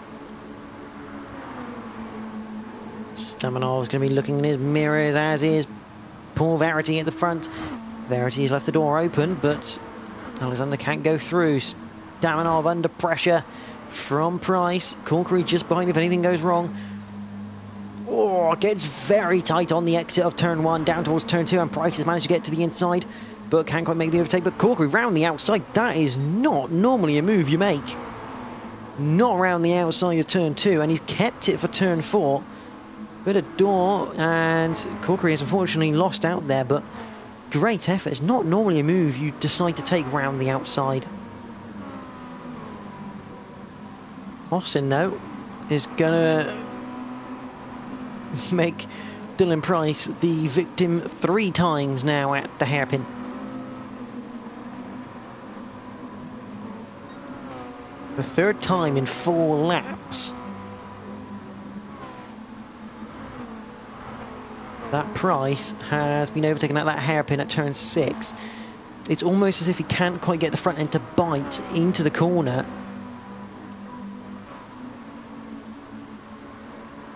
Stamanov's going to be looking in his mirrors, as is poor Verity at the front. Verity has left the door open, but Alexander can't go through. Stamanov under pressure from Price. Corkery just behind if anything goes wrong. Oh, gets very tight on the exit of turn 1, down towards turn 2, and Price has managed to get to the inside, but can't quite make the overtake. But Corkery round the outside, that is not normally a move you make. Not around the outside of turn 2, and he's kept it for turn 4. Bit of door, and Corkery has unfortunately lost out there, but great effort. It's not normally a move you decide to take round the outside. Austin, though, is gonna make Dylan Price the victim 3 times now at the hairpin. The 3rd time in 4 laps that Price has been overtaken at that hairpin at turn 6. It's almost as if he can't quite get the front end to bite into the corner.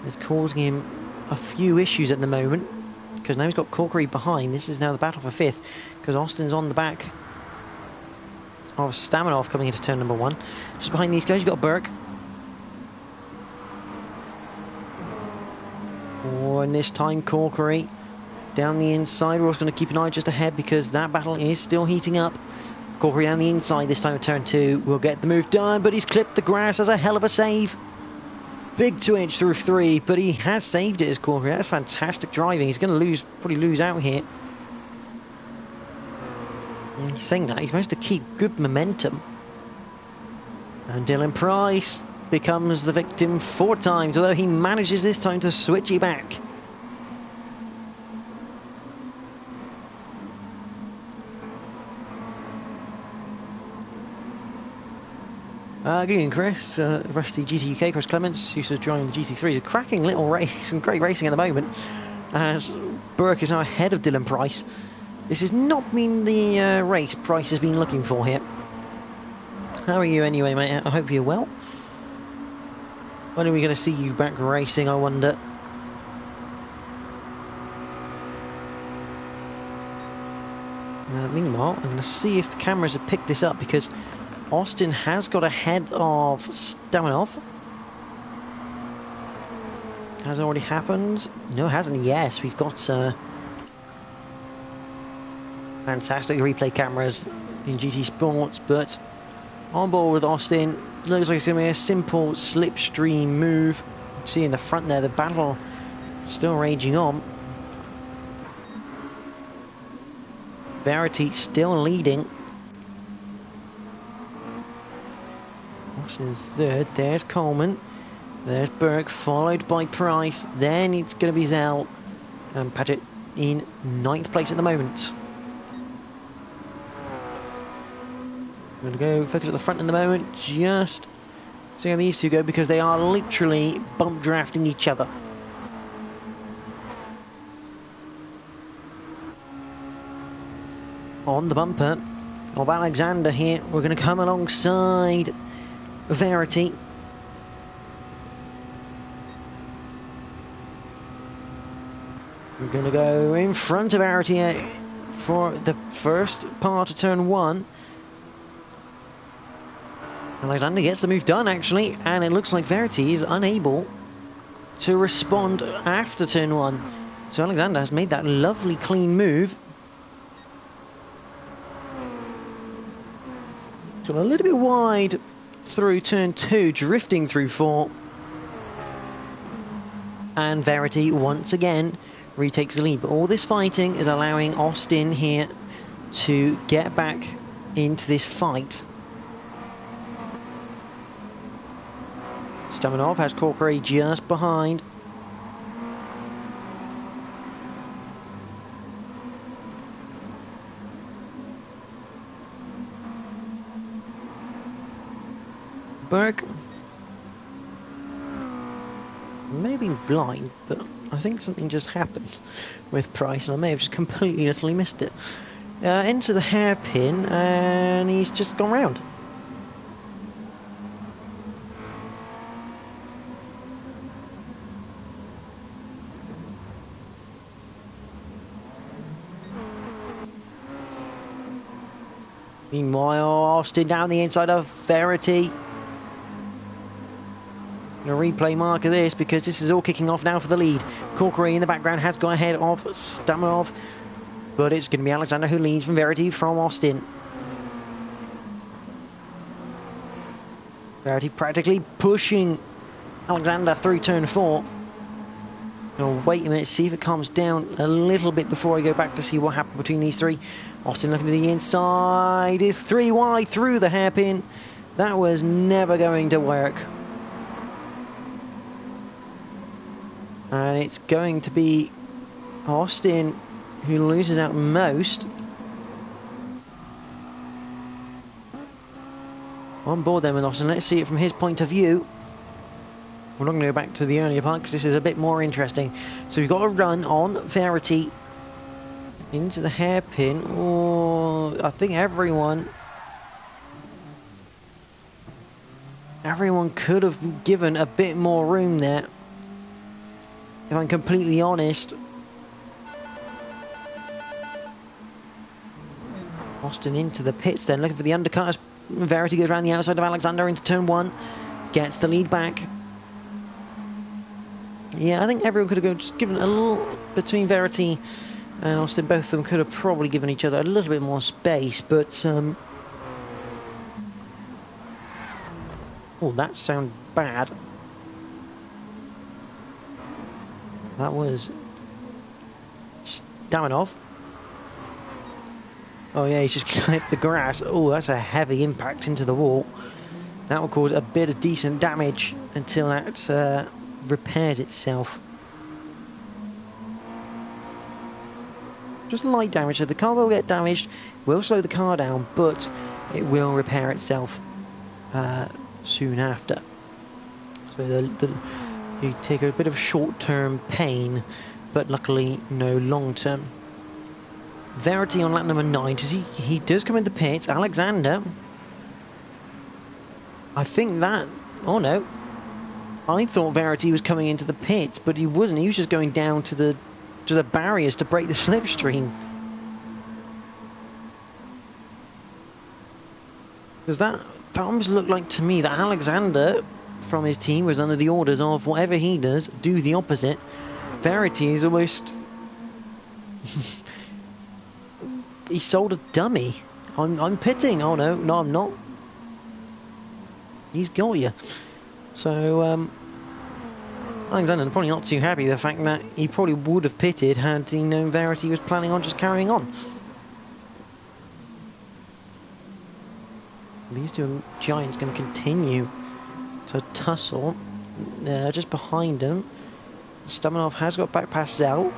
It's causing him a few issues at the moment, because now he's got Corkery behind. This is now the battle for 5th, because Austin's on the back of Stamanov coming into turn number 1. Just behind these guys you've got Burke. Oh, and this time Corkery down the inside. We're also going to keep an eye just ahead, because that battle is still heating up. Corkery down the inside this time of turn 2 will get the move done, but he's clipped the grass. As a hell of a save. Big 2-inch through 3, but he has saved it as Corkery. That's fantastic driving. He's going to probably lose out here. And he's saying that, he's managed to keep good momentum. And Dylan Price becomes the victim 4 times, although he manages this time to switch it back. Good evening, Chris. Rusty GT UK, Chris Clements, used to join the GT3. It's a cracking little race and great racing at the moment, as Burke is now ahead of Dylan Price. This has not been the race Price has been looking for here. How are you anyway, mate? I hope you're well. When are we going to see you back racing, I wonder? Meanwhile, I'm going to see if the cameras have picked this up, because Austin has got ahead of Stamanov. Has it already happened? No, it hasn't. Yes, we've got fantastic replay cameras in GT Sports, but on board with Austin. Looks like it's going to be a simple slipstream move. See in the front there, the battle still raging on. Verity still leading. Austin's 3rd. There's Coleman. There's Burke, followed by Price. Then it's going to be Zell and Paget in 9th place at the moment. I'm going to go focus at the front in the moment. Just see how these two go, because they are literally bump drafting each other. On the bumper of Alexander here, we're going to come alongside Verity. We're going to go in front of Verity for the first part of turn 1. Alexander gets the move done, actually, and it looks like Verity is unable to respond after turn 1. So Alexander has made that lovely clean move. Got a little bit wide through turn 2, drifting through 4. And Verity once again retakes the lead. But all this fighting is allowing Austin here to get back into this fight. Stamanov has Corkery just behind. Berg may be blind, but I think something just happened with Price, and I may have just completely utterly missed it. Into the hairpin, and he's just gone round. Meanwhile, Austin down the inside of Verity. A replay mark of this because this is all kicking off now for the lead. Corkery in the background has gone ahead of Stamanov, but it's going to be Alexander who leads from Verity from Austin. Verity practically pushing Alexander through turn 4. Gonna wait a minute, see if it calms down a little bit before I go back to see what happened between these three. Austin looking to the inside, is 3 wide through the hairpin. That was never going to work. And it's going to be Austin who loses out most. On board then with Austin. Let's see it from his point of view. We're not going to go back to the earlier part because this is a bit more interesting. So we've got a run on Verity into the hairpin. Oh, I think everyone could have given a bit more room there, if I'm completely honest. Austin into the pits then, looking for the undercut as Verity goes around the outside of Alexander into turn 1. Gets the lead back. Yeah, I think everyone could have just given a little, between Verity and Austin, both of them could have probably given each other a little bit more space, but oh, that sounded bad. That was Stamanov. Oh yeah, he's just clipped the grass. Oh, that's a heavy impact into the wall. That will cause a bit of decent damage until that repairs itself. Just light damage, so the car will get damaged, will slow the car down, but it will repair itself soon after. So you take a bit of short-term pain, but luckily no long-term. Verity on lap number 9, he does come in the pits. Alexander, I think that, oh no, I thought Verity was coming into the pits, but he wasn't. He was just going down to the barriers to break the slipstream. Because that almost looked like to me that Alexander from his team was under the orders of whatever he does, do the opposite. Verity is almost he sold a dummy. I'm pitting. Oh no, I'm not. He's got you. So Alexander probably not too happy the fact that he probably would have pitted had he known Verity was planning on just carrying on. These two giants going to continue to tussle. Just behind him, Stamanov has got back past Zell.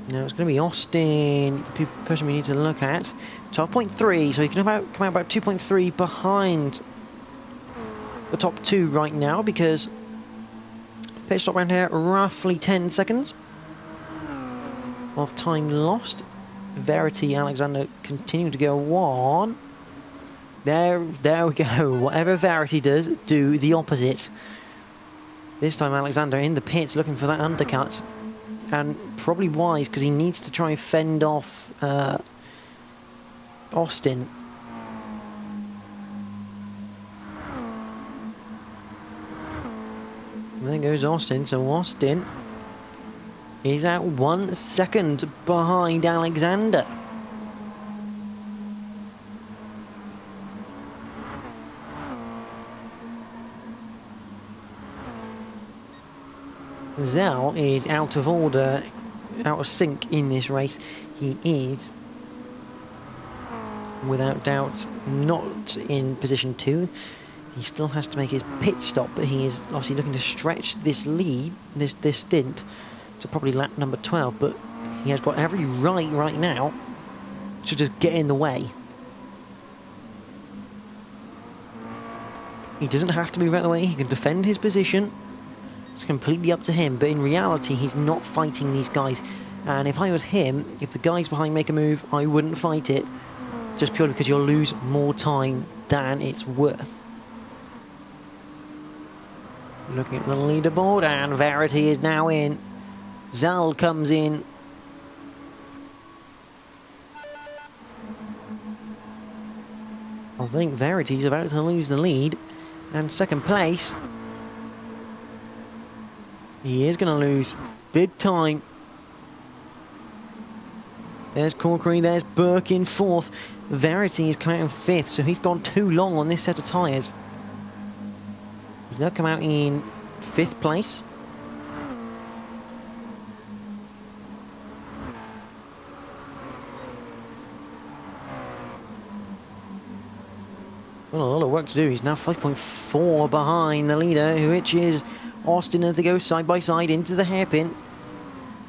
Now it's going to be Austin, the person we need to look at. 12.3, so he can come out about 2.3 behind the top 2 right now, because pit stop around here, roughly 10 seconds of time lost. Verity, Alexander continuing to go on. There we go. Whatever Verity does, do the opposite. This time Alexander in the pits looking for that undercut. And probably wise, because he needs to try and fend off Austin. And there goes Austin, so Austin is out 1 second behind Alexander. Zell is out of order, out of sync in this race. He is, without doubt, not in position 2. He still has to make his pit stop, but he is obviously looking to stretch this lead, this stint, to probably lap number 12. But he has got every right now to just get in the way. He doesn't have to move out of the way. He can defend his position. It's completely up to him. But in reality, he's not fighting these guys. And if I was him, if the guys behind make a move, I wouldn't fight it. Just purely because you'll lose more time than it's worth. Looking at the leaderboard, and Verity is now in. Zal comes in. I think Verity's about to lose the lead. And second place, he is going to lose big time. There's Corkery, there's Burke in 4th. Verity is coming out in 5th, so he's gone too long on this set of tyres. He's now come out in 5th place. Got a lot of work to do. He's now 5.4 behind the leader, which is Austin, as they go side by side into the hairpin.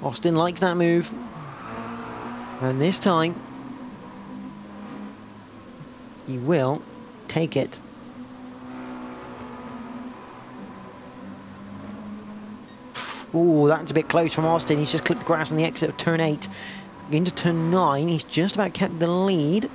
Austin likes that move. And this time, he will take it. Oh, that's a bit close from Austin. He's just clipped the grass on the exit of turn 8. Into turn 9, he's just about kept the lead.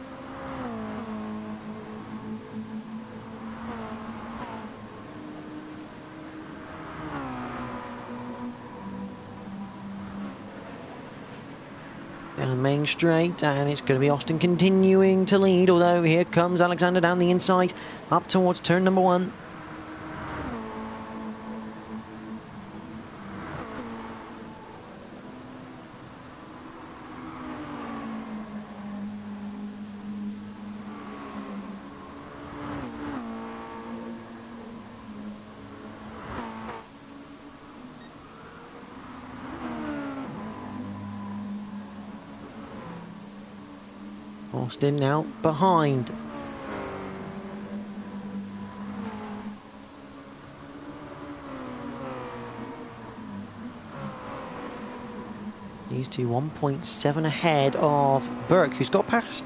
Main straight, and it's going to be Austin continuing to lead, although here comes Alexander down the inside up towards turn number 1. Austin now behind. These two 1.7 ahead of Burke, who's got past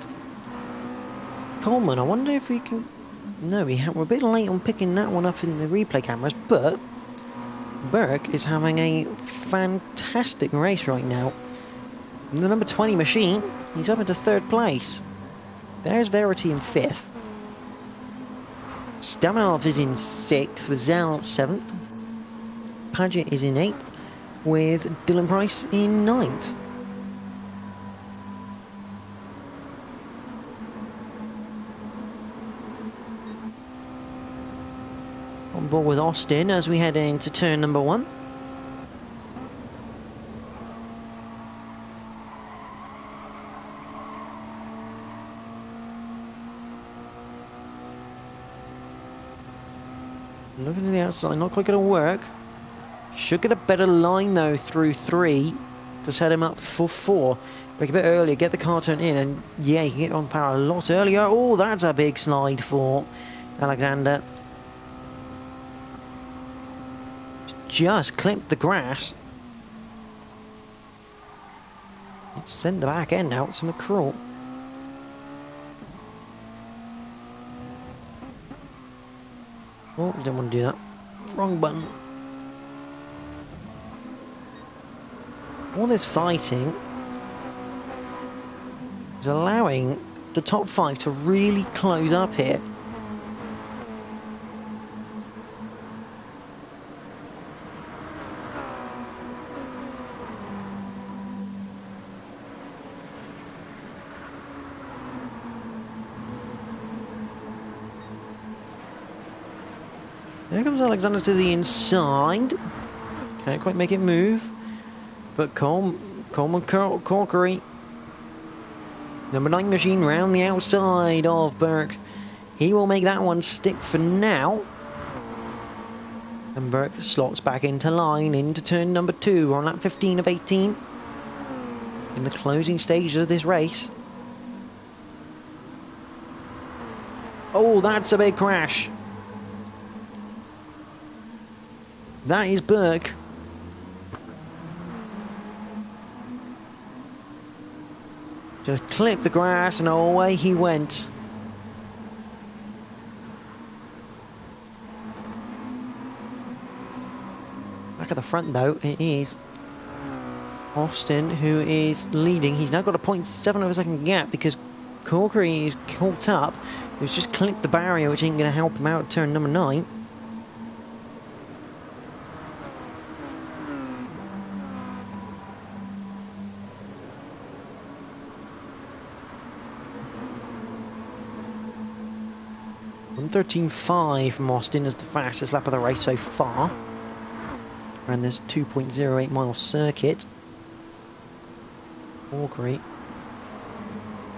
Coleman. I wonder if we can... No, we're a bit late on picking that one up in the replay cameras, but Burke is having a fantastic race right now. The number 20 machine, he's up into 3rd place. There's Verity in 5th. Staminov is in 6th, with Zell 7th. Paget is in 8th, with Dylan Price in 9th. On board with Austin as we head into turn number 1. Looking to the outside, not quite going to work. Should get a better line though through 3 to set him up for 4. Break a bit earlier, get the car turned in, and yeah, he can get on power a lot earlier. Oh, that's a big slide for Alexander. Just clipped the grass. Send the back end out to McCraw. Oh, didn't want to do that. Wrong button. All this fighting is allowing the top 5 to really close up here. There comes Alexander to the inside. Can't quite make it move. But Coleman Corkery. Number 9 machine round the outside of Burke. He will make that one stick for now. And Burke slots back into line, into turn number 2 on lap 15 of 18. In the closing stages of this race. Oh, that's a big crash. That is Burke. Just clipped the grass and away he went. Back at the front though, it is Austin who is leading. He's now got a 0.7 of a second gap because Corkery is caught up. He's just clipped the barrier, which ain't going to help him out at turn number 9. .113.5 from Austin is the fastest lap of the race so far. And there's a 2.08 mile circuit. Corkery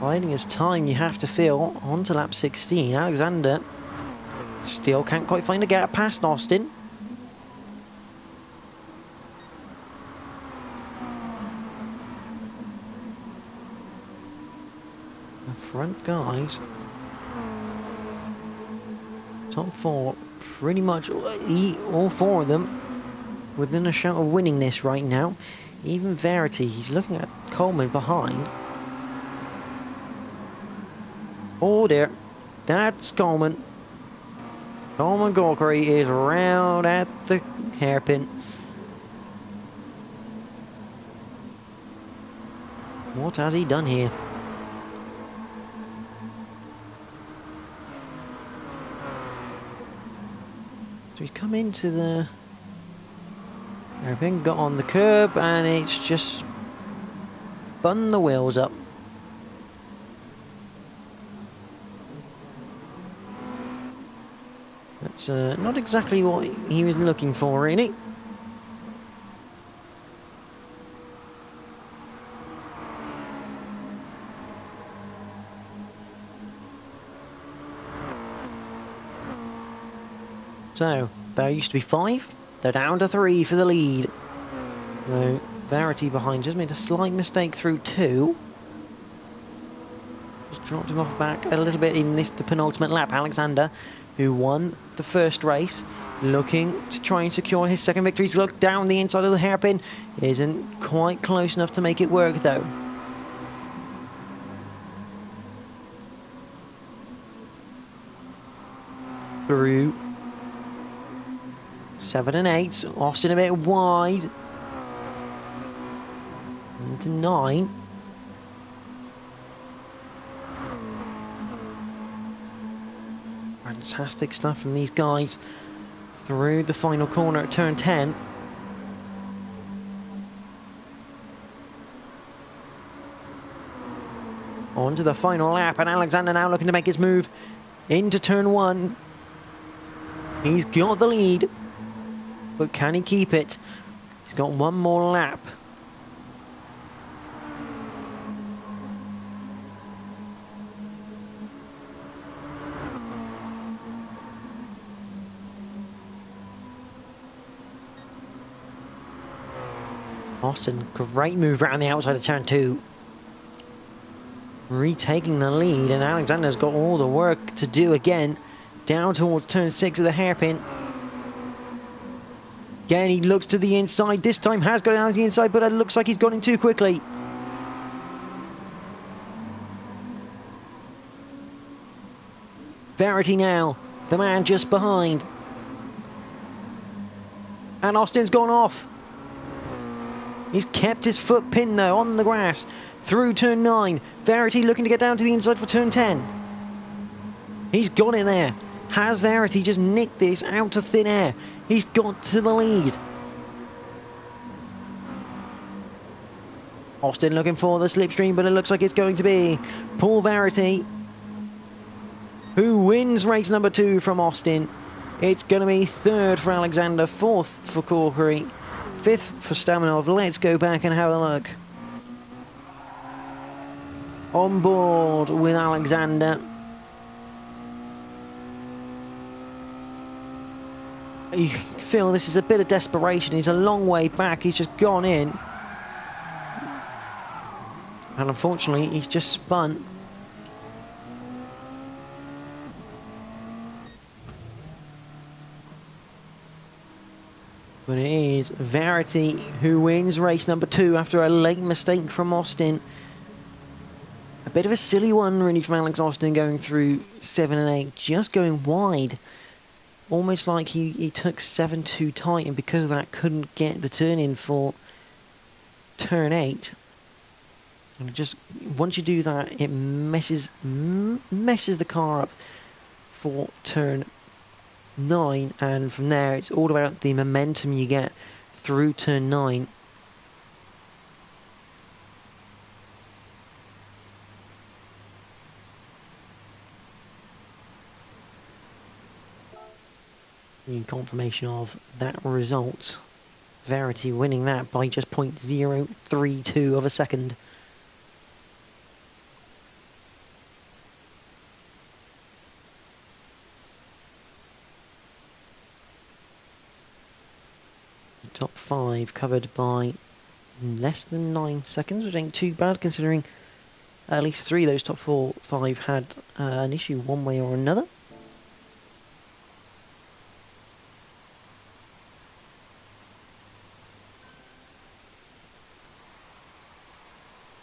biding his time, you have to feel, on to lap 16. Alexander still can't quite find a gap past Austin. The front guys, top 4, pretty much all 4 of them within a shout of winning this right now. Even Verity, he's looking at Coleman behind. Oh dear, that's Coleman. Coleman Corkery is round at the hairpin. What has he done here? So he's come into the hairpin, got on the curb, and it's just spun the wheels up. That's not exactly what he was looking for, really. So, there used to be 5. They're down to 3 for the lead. So, Verity behind just made a slight mistake through 2. Just dropped him off back a little bit in the penultimate lap. Alexander, who won the first race, looking to try and secure his second victory. To look down the inside of the hairpin, isn't quite close enough to make it work though. Through 7 and 8, Austin a bit wide. Into 9. Fantastic stuff from these guys through the final corner at turn 10. On to the final lap, and Alexander now looking to make his move into turn 1. He's got the lead, but can he keep it? He's got one more lap. Austin, great move around the outside of turn 2. Retaking the lead, and Alexander's got all the work to do again. Down towards turn 6 of the hairpin. Again, he looks to the inside. This time has got down to the inside, but it looks like he's gone in too quickly. Verity now, the man just behind. And Austin's gone off. He's kept his foot pinned though on the grass through turn 9. Verity looking to get down to the inside for turn 10. He's got it there. Has Verity just nicked this out of thin air? He's got to the lead. Austin looking for the slipstream, but it looks like it's going to be Paul Verity, who wins race number 2 from Austin. It's going to be 3rd for Alexander, 4th for Corkery, 5th for Staminov. Let's go back and have a look. On board with Alexander. You feel this is a bit of desperation. He's a long way back. He's just gone in. And unfortunately, he's just spun. But it is Verity who wins race number 2 after a late mistake from Austin. A bit of a silly one really from Alex Austin, going through 7 and 8, just going wide. Almost like he took 7 too tight, and because of that couldn't get the turn in for turn 8. And just once you do that, it messes the car up for turn 9, and from there it's all about the momentum you get through turn 9. In confirmation of that result, Verity winning that by just 0.032 of a second. Top 5 covered by less than 9 seconds, which ain't too bad considering at least 3 of those top 5 had an issue one way or another.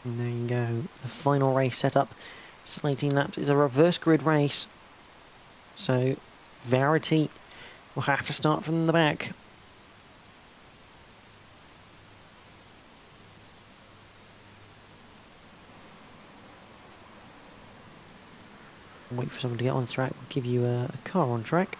And there you go, the final race set up. It's 18 laps. It's a reverse grid race, so Verity will have to start from the back. Wait for someone to get on the track. We'll give you a car on track.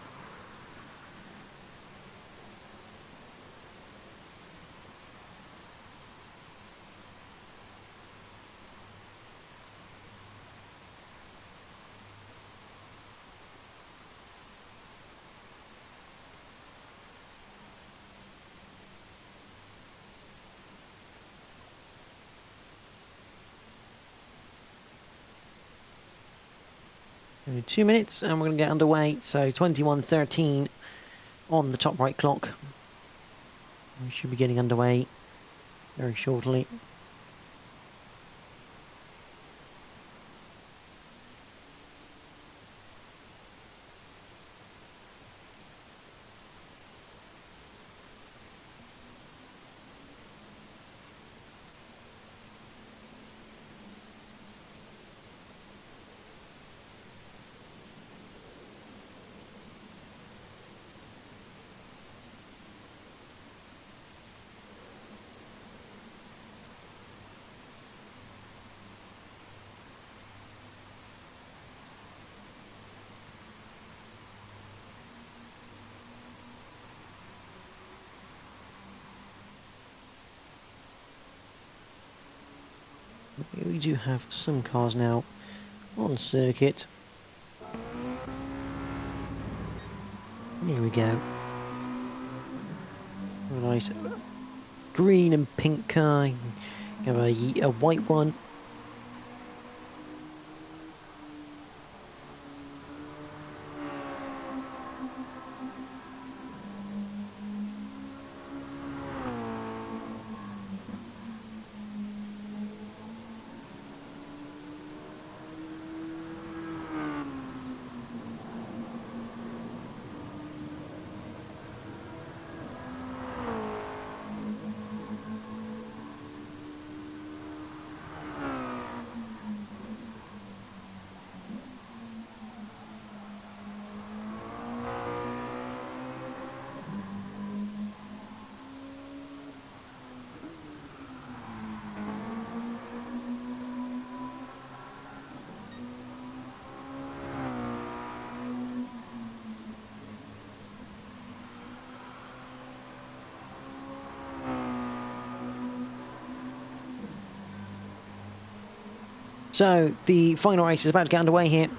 Only 2 minutes and we're going to get underway. So 21:13 on the top right clock. We should be getting underway very shortly. We do have some cars now on circuit. Here we go. A nice green and pink car. You have a white one. So the final race is about to get underway here.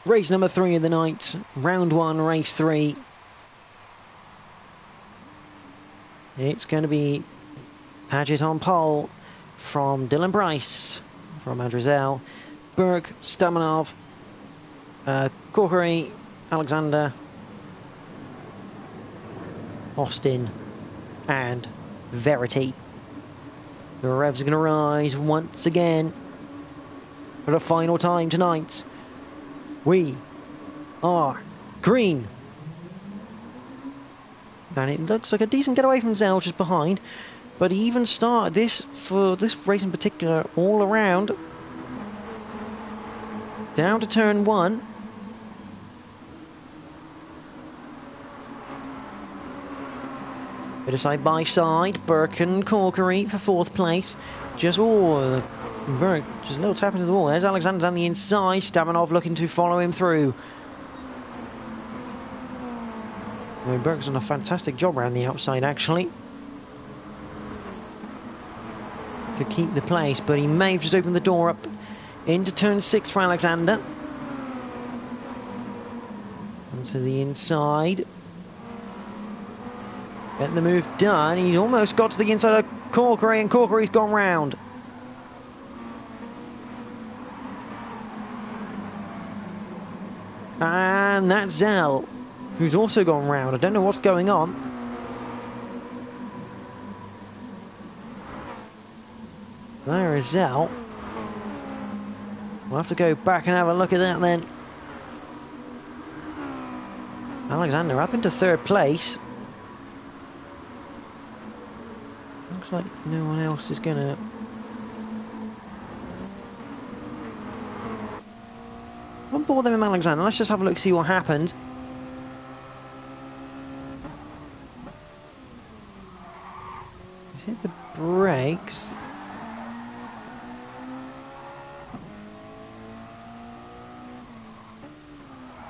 Race number 3 of the night, round 1, race 3. It's going to be Paget on pole, from Dylan Bryce, from Andrizel, Berg, Stamanov, Corkery, Alexander, Austin, and Verity. The revs are going to rise once again for the final time tonight. We are green. And it looks like a decent getaway from Zell just behind. But he even started this, for this race in particular, all around. Down to turn 1. Bit of side by side. Burke and Corkery for 4th place. Just Burke just a little tap into the wall. There's Alexander down the inside. Stamanov looking to follow him through. Burke's done a fantastic job around the outside actually to keep the place, but he may have just opened the door up into turn 6 for Alexander. Onto the inside. Getting the move done. He's almost got to the inside of Corkery, and Corkery's gone round. And that's Zell, who's also gone round. I don't know what's going on. There is Zell. We'll have to go back and have a look at that then. Alexander up into 3rd place. Looks like no one else is gonna... I won't bore them with Alexander. Let's just have a look, see what happens. He's hit the brakes.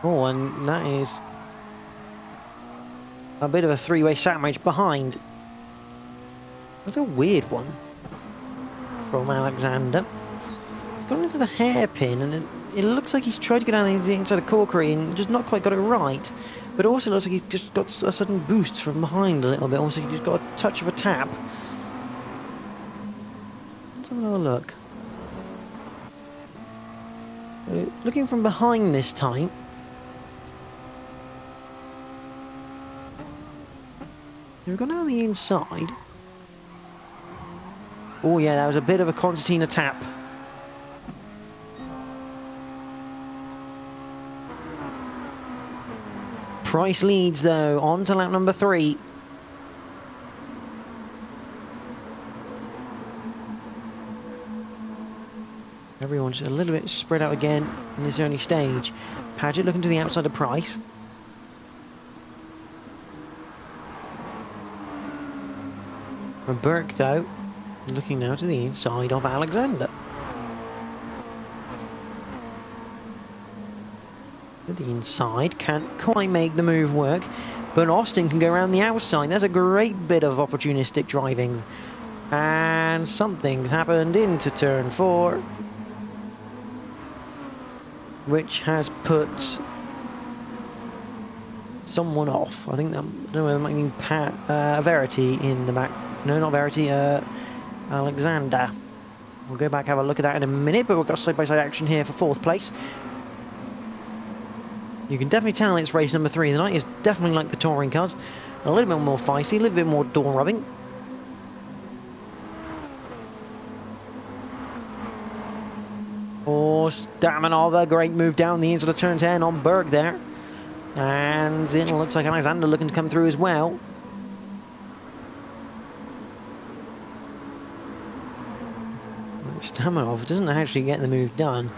Oh, and that is a bit of a 3-way sandwich behind. That's a weird one from Alexander. He's gone into the hairpin, and it looks like he's tried to get down the inside of Corkery and just not quite got it right. But it also looks like he's just got a sudden boost from behind a little bit. Also, he's just got a touch of a tap. Let's have another look. Looking from behind this time. We've gone down the inside. Oh yeah, that was a bit of a concertina tap. Price leads though, on to lap number 3. Everyone's a little bit spread out again in this early stage. Paget looking to the outside of Price. And Burke though, looking now to the inside of Alexander. To the inside, can't quite make the move work, but Austin can go around the outside. There's a great bit of opportunistic driving. And something's happened into turn 4, which has put someone off. I think that, I don't know whether that might mean Verity in the back. No, not Verity, Alexander. We'll go back and have a look at that in a minute, but we've got side-by-side action here for 4th place. You can definitely tell it's race number 3 of the night. It's definitely like the touring cars. A little bit more feisty, a little bit more door rubbing. Oh, Stamanov, a great move down the inside of turn 10 on Berg there. And it looks like Alexander looking to come through as well. Stamanov doesn't actually get the move done.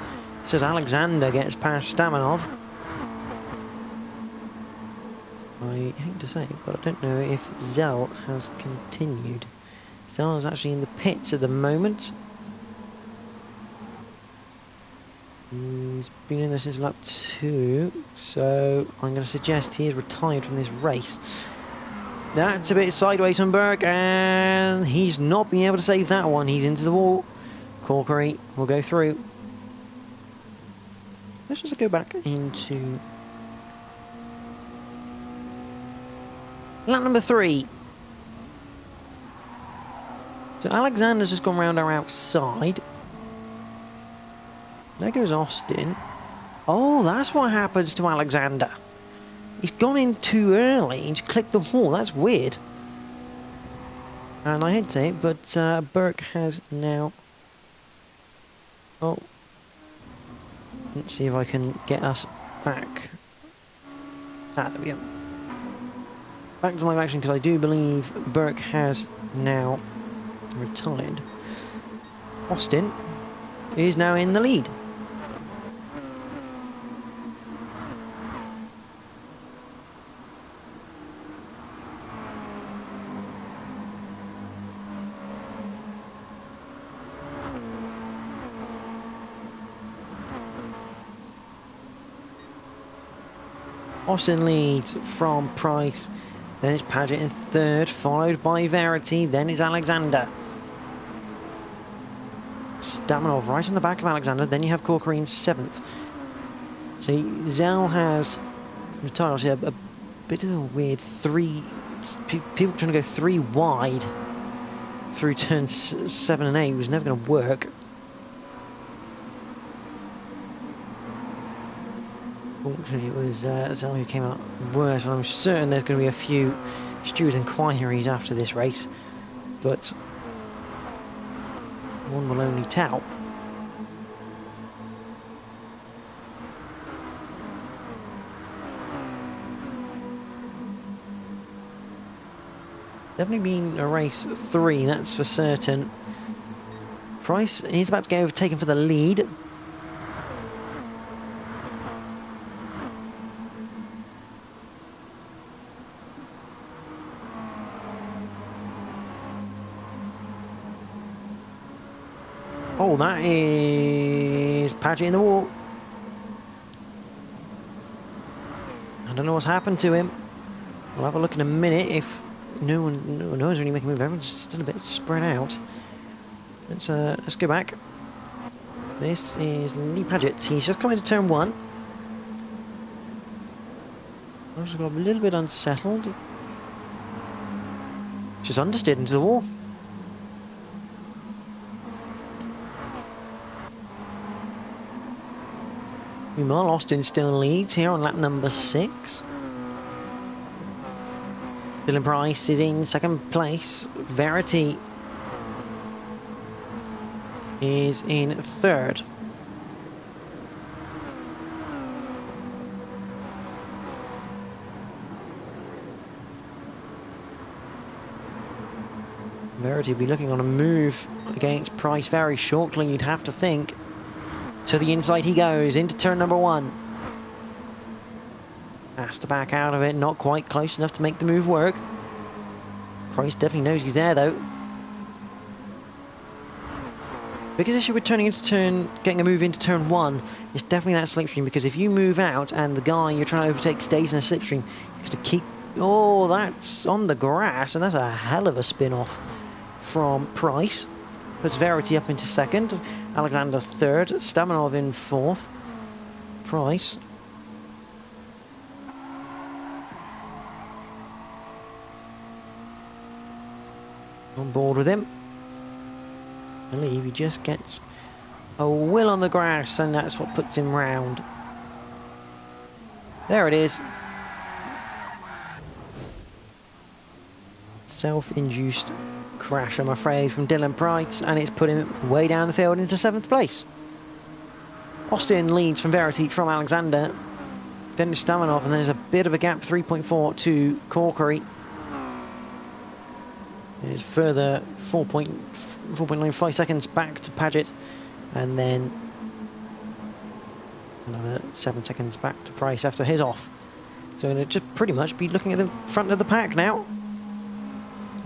So Alexander gets past Stamanov. I hate to say it, but I don't know if Zell has continued. Zell is actually in the pits at the moment. He's been in there since lap 2, so I'm going to suggest he is retired from this race. That's a bit sideways on Burke, and he's not been able to save that one. He's into the wall. Corkery will go through. Let's just go back into lap number 3. So Alexander's just gone round our outside. There goes Austin. Oh, that's what happens to Alexander. He's gone in too early and just clicked the wall. That's weird. And I hate to say it, but Burke has now... Oh. Let's see if I can get us back. Ah, there we go. Back to live action, because I do believe Burke has now retired. Austin is now in the lead. Austin leads from Price, then it's Paget in third, followed by Verity, then it's Alexander. Stamanov right on the back of Alexander, then you have Corkery in seventh. See, Zell has retired, obviously a bit of a weird people trying to go three wide through turns 7 and 8 was never going to work. Fortunately, it was Zell who came out worse, and I'm certain there's going to be a few steward inquiries after this race, but one will only tell. Definitely been a race 3, that's for certain. Price is about to get overtaken for the lead. Oh, that is Paget in the wall. I don't know what's happened to him. We'll have a look in a minute if no one knows really making a move. Everyone's still a bit spread out. Let's go back. This is Lee Paget. He's just come into turn 1. Also got a little bit unsettled. Just understeered into the wall. Meanwhile, Austin still leads here on lap number 6. Dylan Price is in second place. Verity is in third. Verity will be looking on a move against Price very shortly, you'd have to think. To the inside he goes, into turn number 1. Has to back out of it, not quite close enough to make the move work. Price definitely knows he's there though. Biggest issue with getting a move into turn 1 is definitely that slipstream, because if you move out and the guy you're trying to overtake stays in a slipstream, he's going to keep... Oh, that's on the grass, and that's a hell of a spin-off from Price. Puts Verity up into second. Alexander third, Stamanov in fourth, Price on board with him. I believe he just gets a wheel on the grass, and that's what puts him round. There it is. Self-induced crash, I'm afraid, from Dylan Price, and it's put him way down the field into 7th place. Austin leads from Verity from Alexander, then to Stamanov, and then there's a bit of a gap, 3.4 to Corkery. There's further 4.95 seconds back to Paget, and then another 7 seconds back to Price after his off. So it'll just pretty much be looking at the front of the pack now.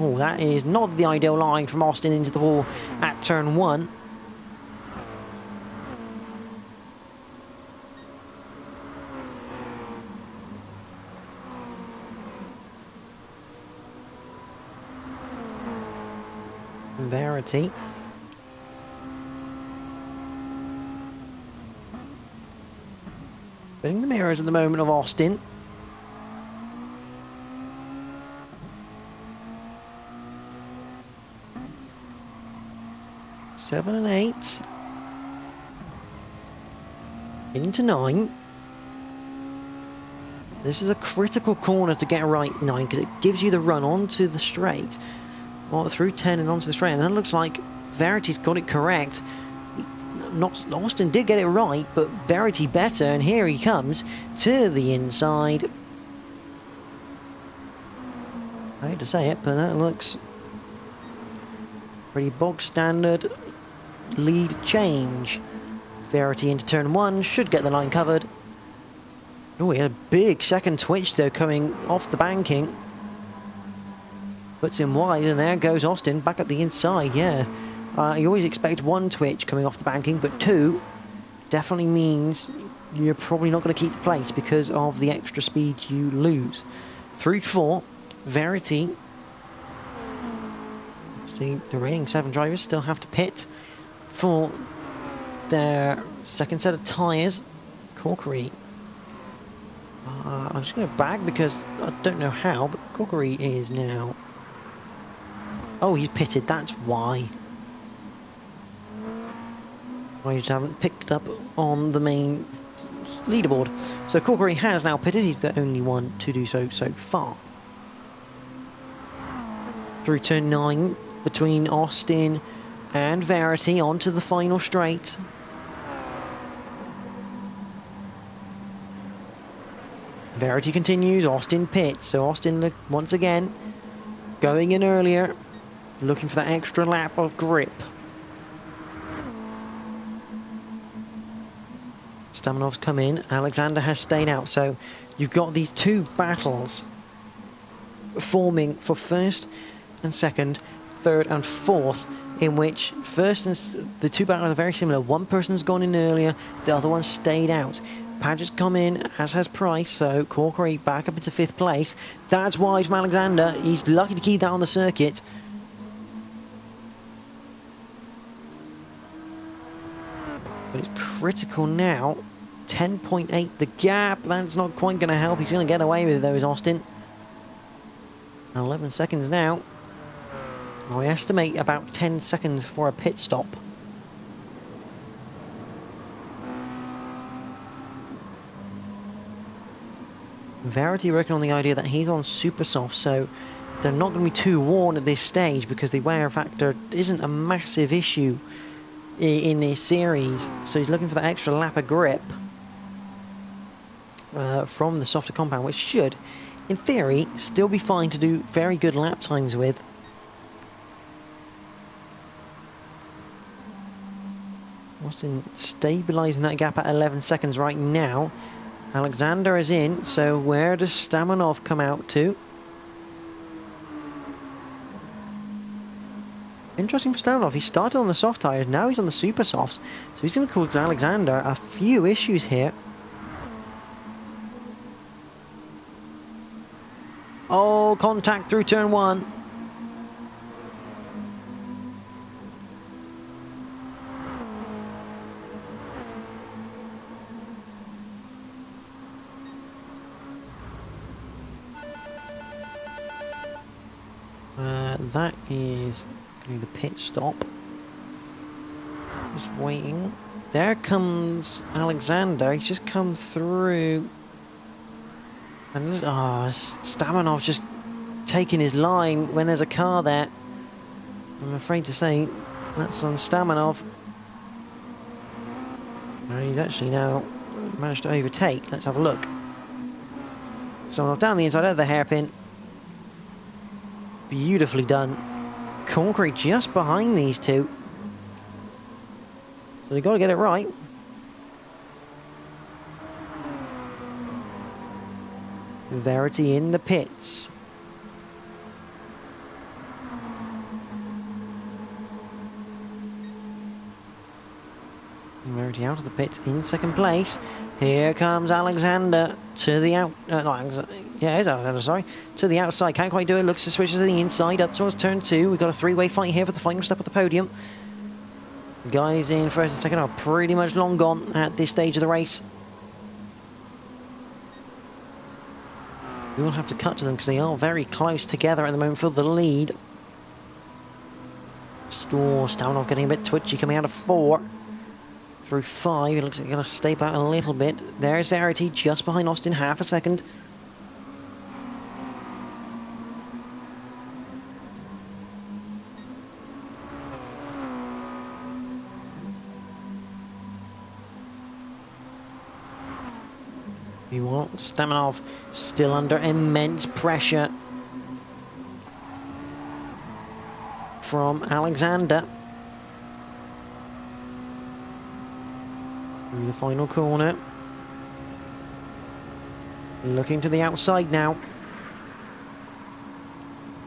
Oh, that is not the ideal line from Austin into the wall at turn 1. Verity. Spinning the mirrors at the moment of Austin. 7 and 8. Into 9. This is a critical corner to get right, 9, because it gives you the run onto the straight. Or through 10 and onto the straight. And that looks like Verity's got it correct. Austin did get it right, but Verity better, and here he comes to the inside. I hate to say it, but that looks pretty bog standard lead change. Verity into turn 1, should get the line covered. Oh, he had a big second twitch though coming off the banking. Puts him wide, and there goes Austin back up the inside. Yeah, you always expect 1 twitch coming off the banking, but 2 definitely means you're probably not going to keep the place because of the extra speed you lose. 3-4, Verity. See, the remaining 7 drivers still have to pit for their second set of tyres. Corkery. I'm just going to bag because I don't know how, but Corkery is now... Oh, he's pitted, that's why. I just haven't picked it up on the main leaderboard. So Corkery has now pitted, he's the only one to do so far. Through turn 9, between Austin and Verity, onto the final straight. Verity continues, Austin pits, so Austin once again going in earlier, looking for that extra lap of grip. Stamenov's come in, Alexander has stayed out, so you've got these 2 battles forming for first and second, third and fourth, in which first and the 2 battles are very similar. One person's gone in earlier, the other one stayed out. Padgett's come in, as has Price, so Corkery back up into 5th place. That's wide from Alexander, he's lucky to keep that on the circuit. But it's critical now. 10.8 the gap, that's not quite going to help, he's going to get away with it though, is Austin. 11 seconds now. We estimate about 10 seconds for a pit stop. Verity working on the idea that he's on super soft, so they're not going to be too worn at this stage because the wear factor isn't a massive issue in this series. So he's looking for that extra lap of grip from the softer compound, which should, in theory, still be fine to do very good lap times with. Austin stabilising that gap at 11 seconds right now. Alexander is in, so where does Stamenov come out to? Interesting for Stamenov, he started on the soft tyres, now he's on the super softs, so he's going to cause Alexander a few issues here. Oh, contact through turn 1. That is going to be the pit stop. Just waiting. There comes Alexander. He's just come through. And Stamenov's just taking his line when there's a car there. I'm afraid to say that's on Stamenov. And he's actually now managed to overtake. Let's have a look. Stamenov down the inside of the hairpin. Beautifully done. Corkery just behind these 2. So they've got to get it right. Verity in the pits. Verity out of the pits in 2nd place. Here comes Alexander to the out. Yeah, it is Alexander, sorry. To the outside, can't quite do it. Looks to switch to the inside, up towards turn 2. We've got a 3-way fight here for the final step of the podium. The guys in first and second are pretty much long gone at this stage of the race. We will have to cut to them because they are very close together at the moment for the lead. Oh, Stamanov getting a bit twitchy coming out of 4. Through 5, it looks like he's going to stay back a little bit. There's Verity just behind Austin, half a second. Meanwhile, Stamanov still under immense pressure from Alexander. Through the final corner. Looking to the outside now.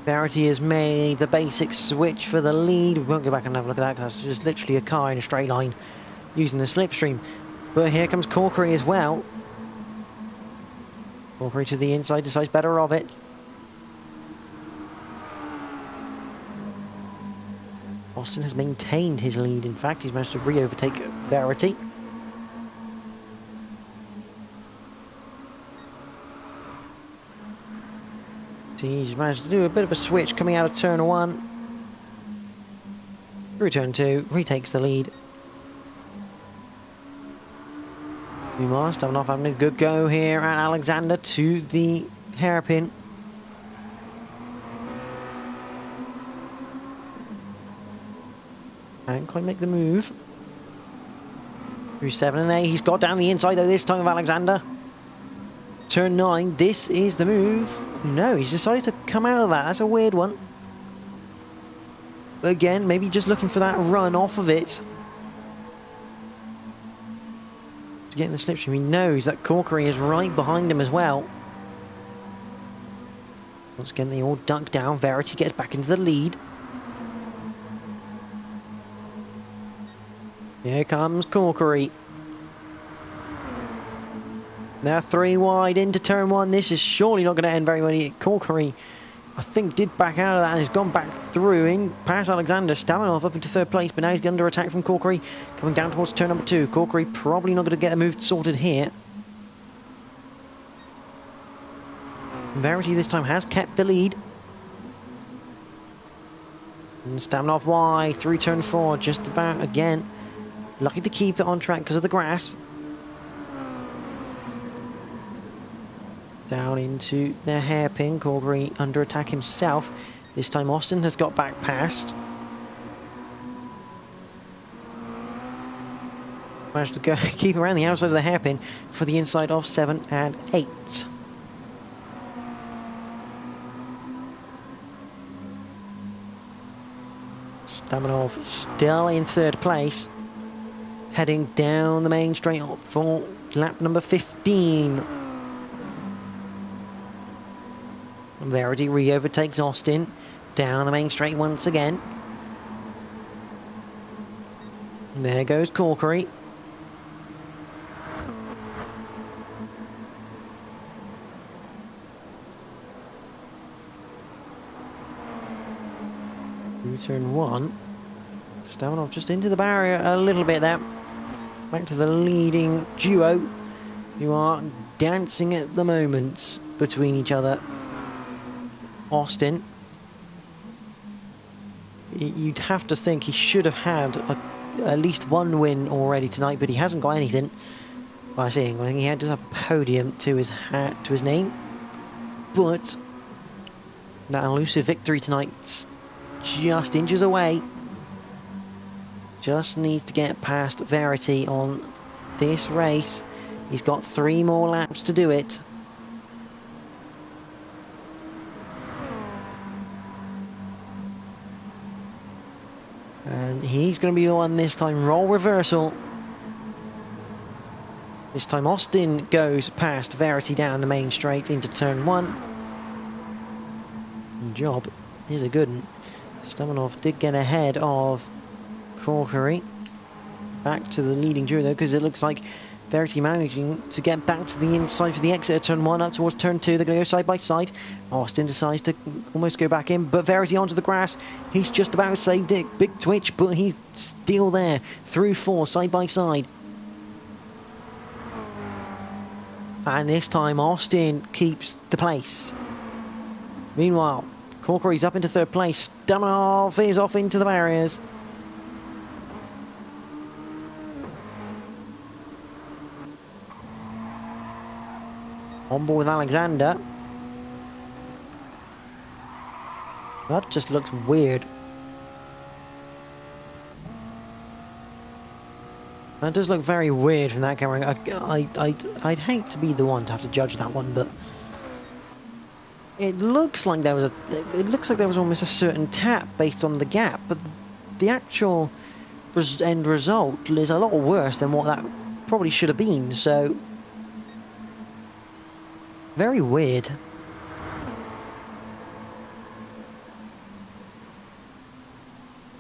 Verity has made the basic switch for the lead. We won't go back and have a look at that because that's just literally a car in a straight line using the slipstream. But here comes Corkery as well. Corkery to the inside, decides better of it. Austin has maintained his lead. In fact, he's managed to re-overtake Verity. He's managed to do a bit of a switch coming out of turn 1. Through turn 2, retakes the lead. Meanwhile, Stamanov having a good go here at Alexander to the hairpin. Can't quite make the move. Through 7 and 8, he's got down the inside though this time of Alexander. Turn 9, this is the move. No, he's decided to come out of that. That's a weird one. Again, maybe just looking for that run off of it. To get in the slipstream, he knows that Corkery is right behind him as well. Once again, they all duck down. Verity gets back into the lead. Here comes Corkery. Now 3 wide into turn 1. This is surely not going to end very well. Corkery, I think, did back out of that and has gone back through in past Alexander. Stamanov up into 3rd place, but now he's under attack from Corkery. Coming down towards turn number 2. Corkery probably not going to get a move sorted here. Verity this time has kept the lead. And Stamanov wide through turn 4, just about again. Lucky to keep it on track because of the grass. Down into the hairpin. Corkery under attack himself. This time Austin has got back past. Managed to go keep around the outside of the hairpin for the inside of 7 and 8. Stamanov still in 3rd place. Heading down the main straight for lap number 15. Verity re-overtakes Austin down the main straight once again. And there goes Corkery. Through turn 1. Stamanov just into the barrier a little bit there. Back to the leading duo who are dancing at the moment between each other. Austin, you'd have to think he should have had at least 1 win already tonight, but he hasn't got anything. Well, I think he had just a podium to his name, but that elusive victory tonight's just inches away. Just needs to get past Verity on this race. He's got 3 more laps to do it. And he's going to be on this time. Role reversal. This time Austin goes past Verity down the main straight into turn 1. Good job is a good one. Stamanov did get ahead of Corkery. Back to the leading duo though, because it looks like Verity managing to get back to the inside for the exit of turn 1 up towards turn 2. They're going to go side by side. Austin decides to almost go back in, but Verity onto the grass. He's just about saved it. Big twitch, but he's still there. Through 4, side by side. And this time Austin keeps the place. Meanwhile, Corkery's up into 3rd place. Stamanov is off into the barriers. On board with Alexander. That just looks weird. That does look very weird from that camera. I'd hate to be the one to have to judge that one, but it looks like there was almost a certain tap based on the gap, but the actual end result is a lot worse than what that probably should have been. So very weird.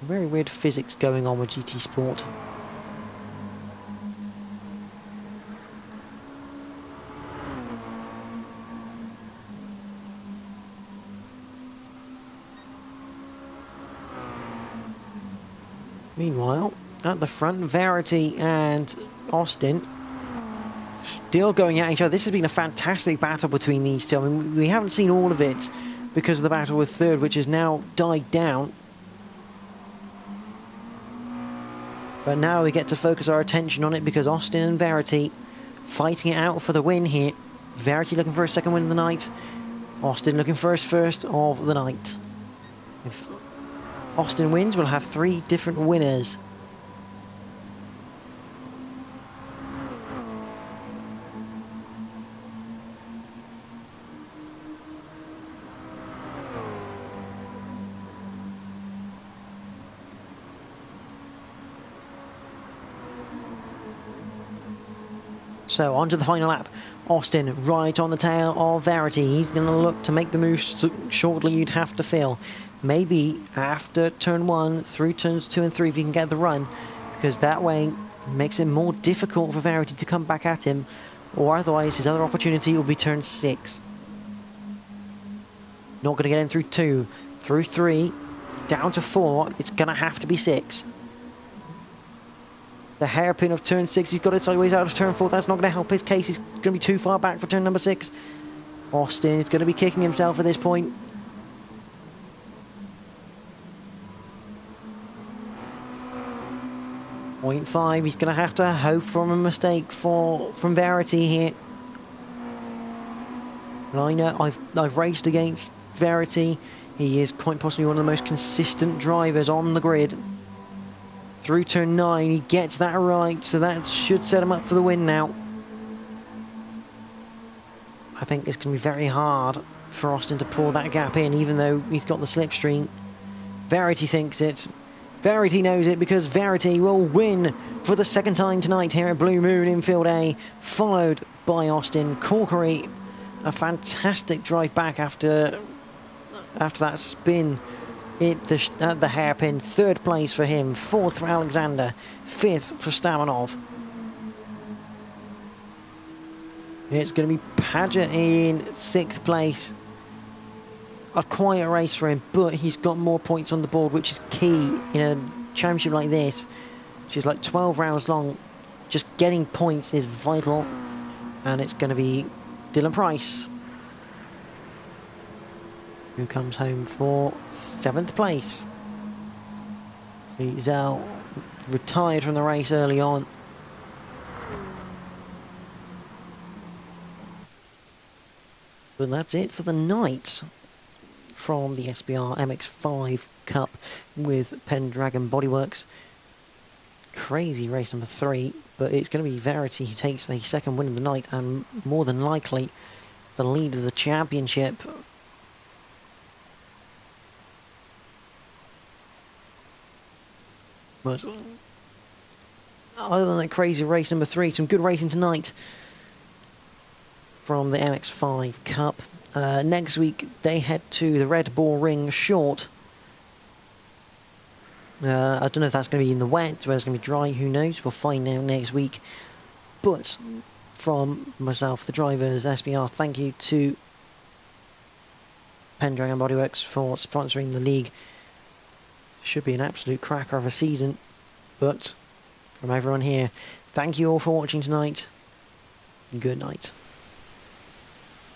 Very weird physics going on with GT Sport. Meanwhile, at the front, Verity and Austin still going at each other. This has been a fantastic battle between these two. I mean, we haven't seen all of it because of the battle with third, which has now died down. But now we get to focus our attention on it because Austin and Verity fighting it out for the win here. Verity looking for a second win of the night. Austin looking for his first of the night. If Austin wins, we'll have 3 different winners. So on to the final lap. Austin right on the tail of Verity. He's going to look to make the move shortly, you'd have to feel. Maybe after turn 1 through turns 2 and 3 if he can get the run, because that way makes it more difficult for Verity to come back at him, or otherwise his other opportunity will be turn 6. Not going to get in through 2, through 3, down to 4. It's going to have to be 6. The hairpin of turn 6, he's got it sideways out of turn 4. That's not going to help his case. He's going to be too far back for turn number 6. Austin is going to be kicking himself at this point. Point 5, he's going to have to hope for a mistake from Verity here. And I know I've raced against Verity. He is quite possibly one of the most consistent drivers on the grid. Through turn 9, he gets that right, so that should set him up for the win now. I think it's going to be very hard for Austin to pull that gap in, even though he's got the slipstream. Verity thinks it. Verity knows it, because Verity will win for the second time tonight here at Blue Moon Infield A, followed by Austin. Corkery, a fantastic drive back after that spin. At the hairpin. 3rd place for him, 4th for Alexander, 5th for Stamanov. It's going to be Paget in 6th place. A quiet race for him, but he's got more points on the board, which is key in a championship like this, which is like 12 rounds long. Just getting points is vital, and it's going to be Dylan Price who comes home for 7th place. Zell retired from the race early on. But that's it for the night from the SBR MX-5 Cup with Pendragon Bodyworks. Crazy race number 3, but it's going to be Verity who takes a second win of the night and more than likely the lead of the championship. But other than that crazy race number 3, some good racing tonight from the MX-5 Cup. Next week they head to the Red Bull Ring Short. I don't know if that's going to be in the wet, whether it's going to be dry, who knows, we'll find out next week. But from myself, the drivers, SBR, thank you to Pendragon Bodyworks for sponsoring the league. Should be an absolute cracker of a season, but from everyone here, thank you all for watching tonight. Good night.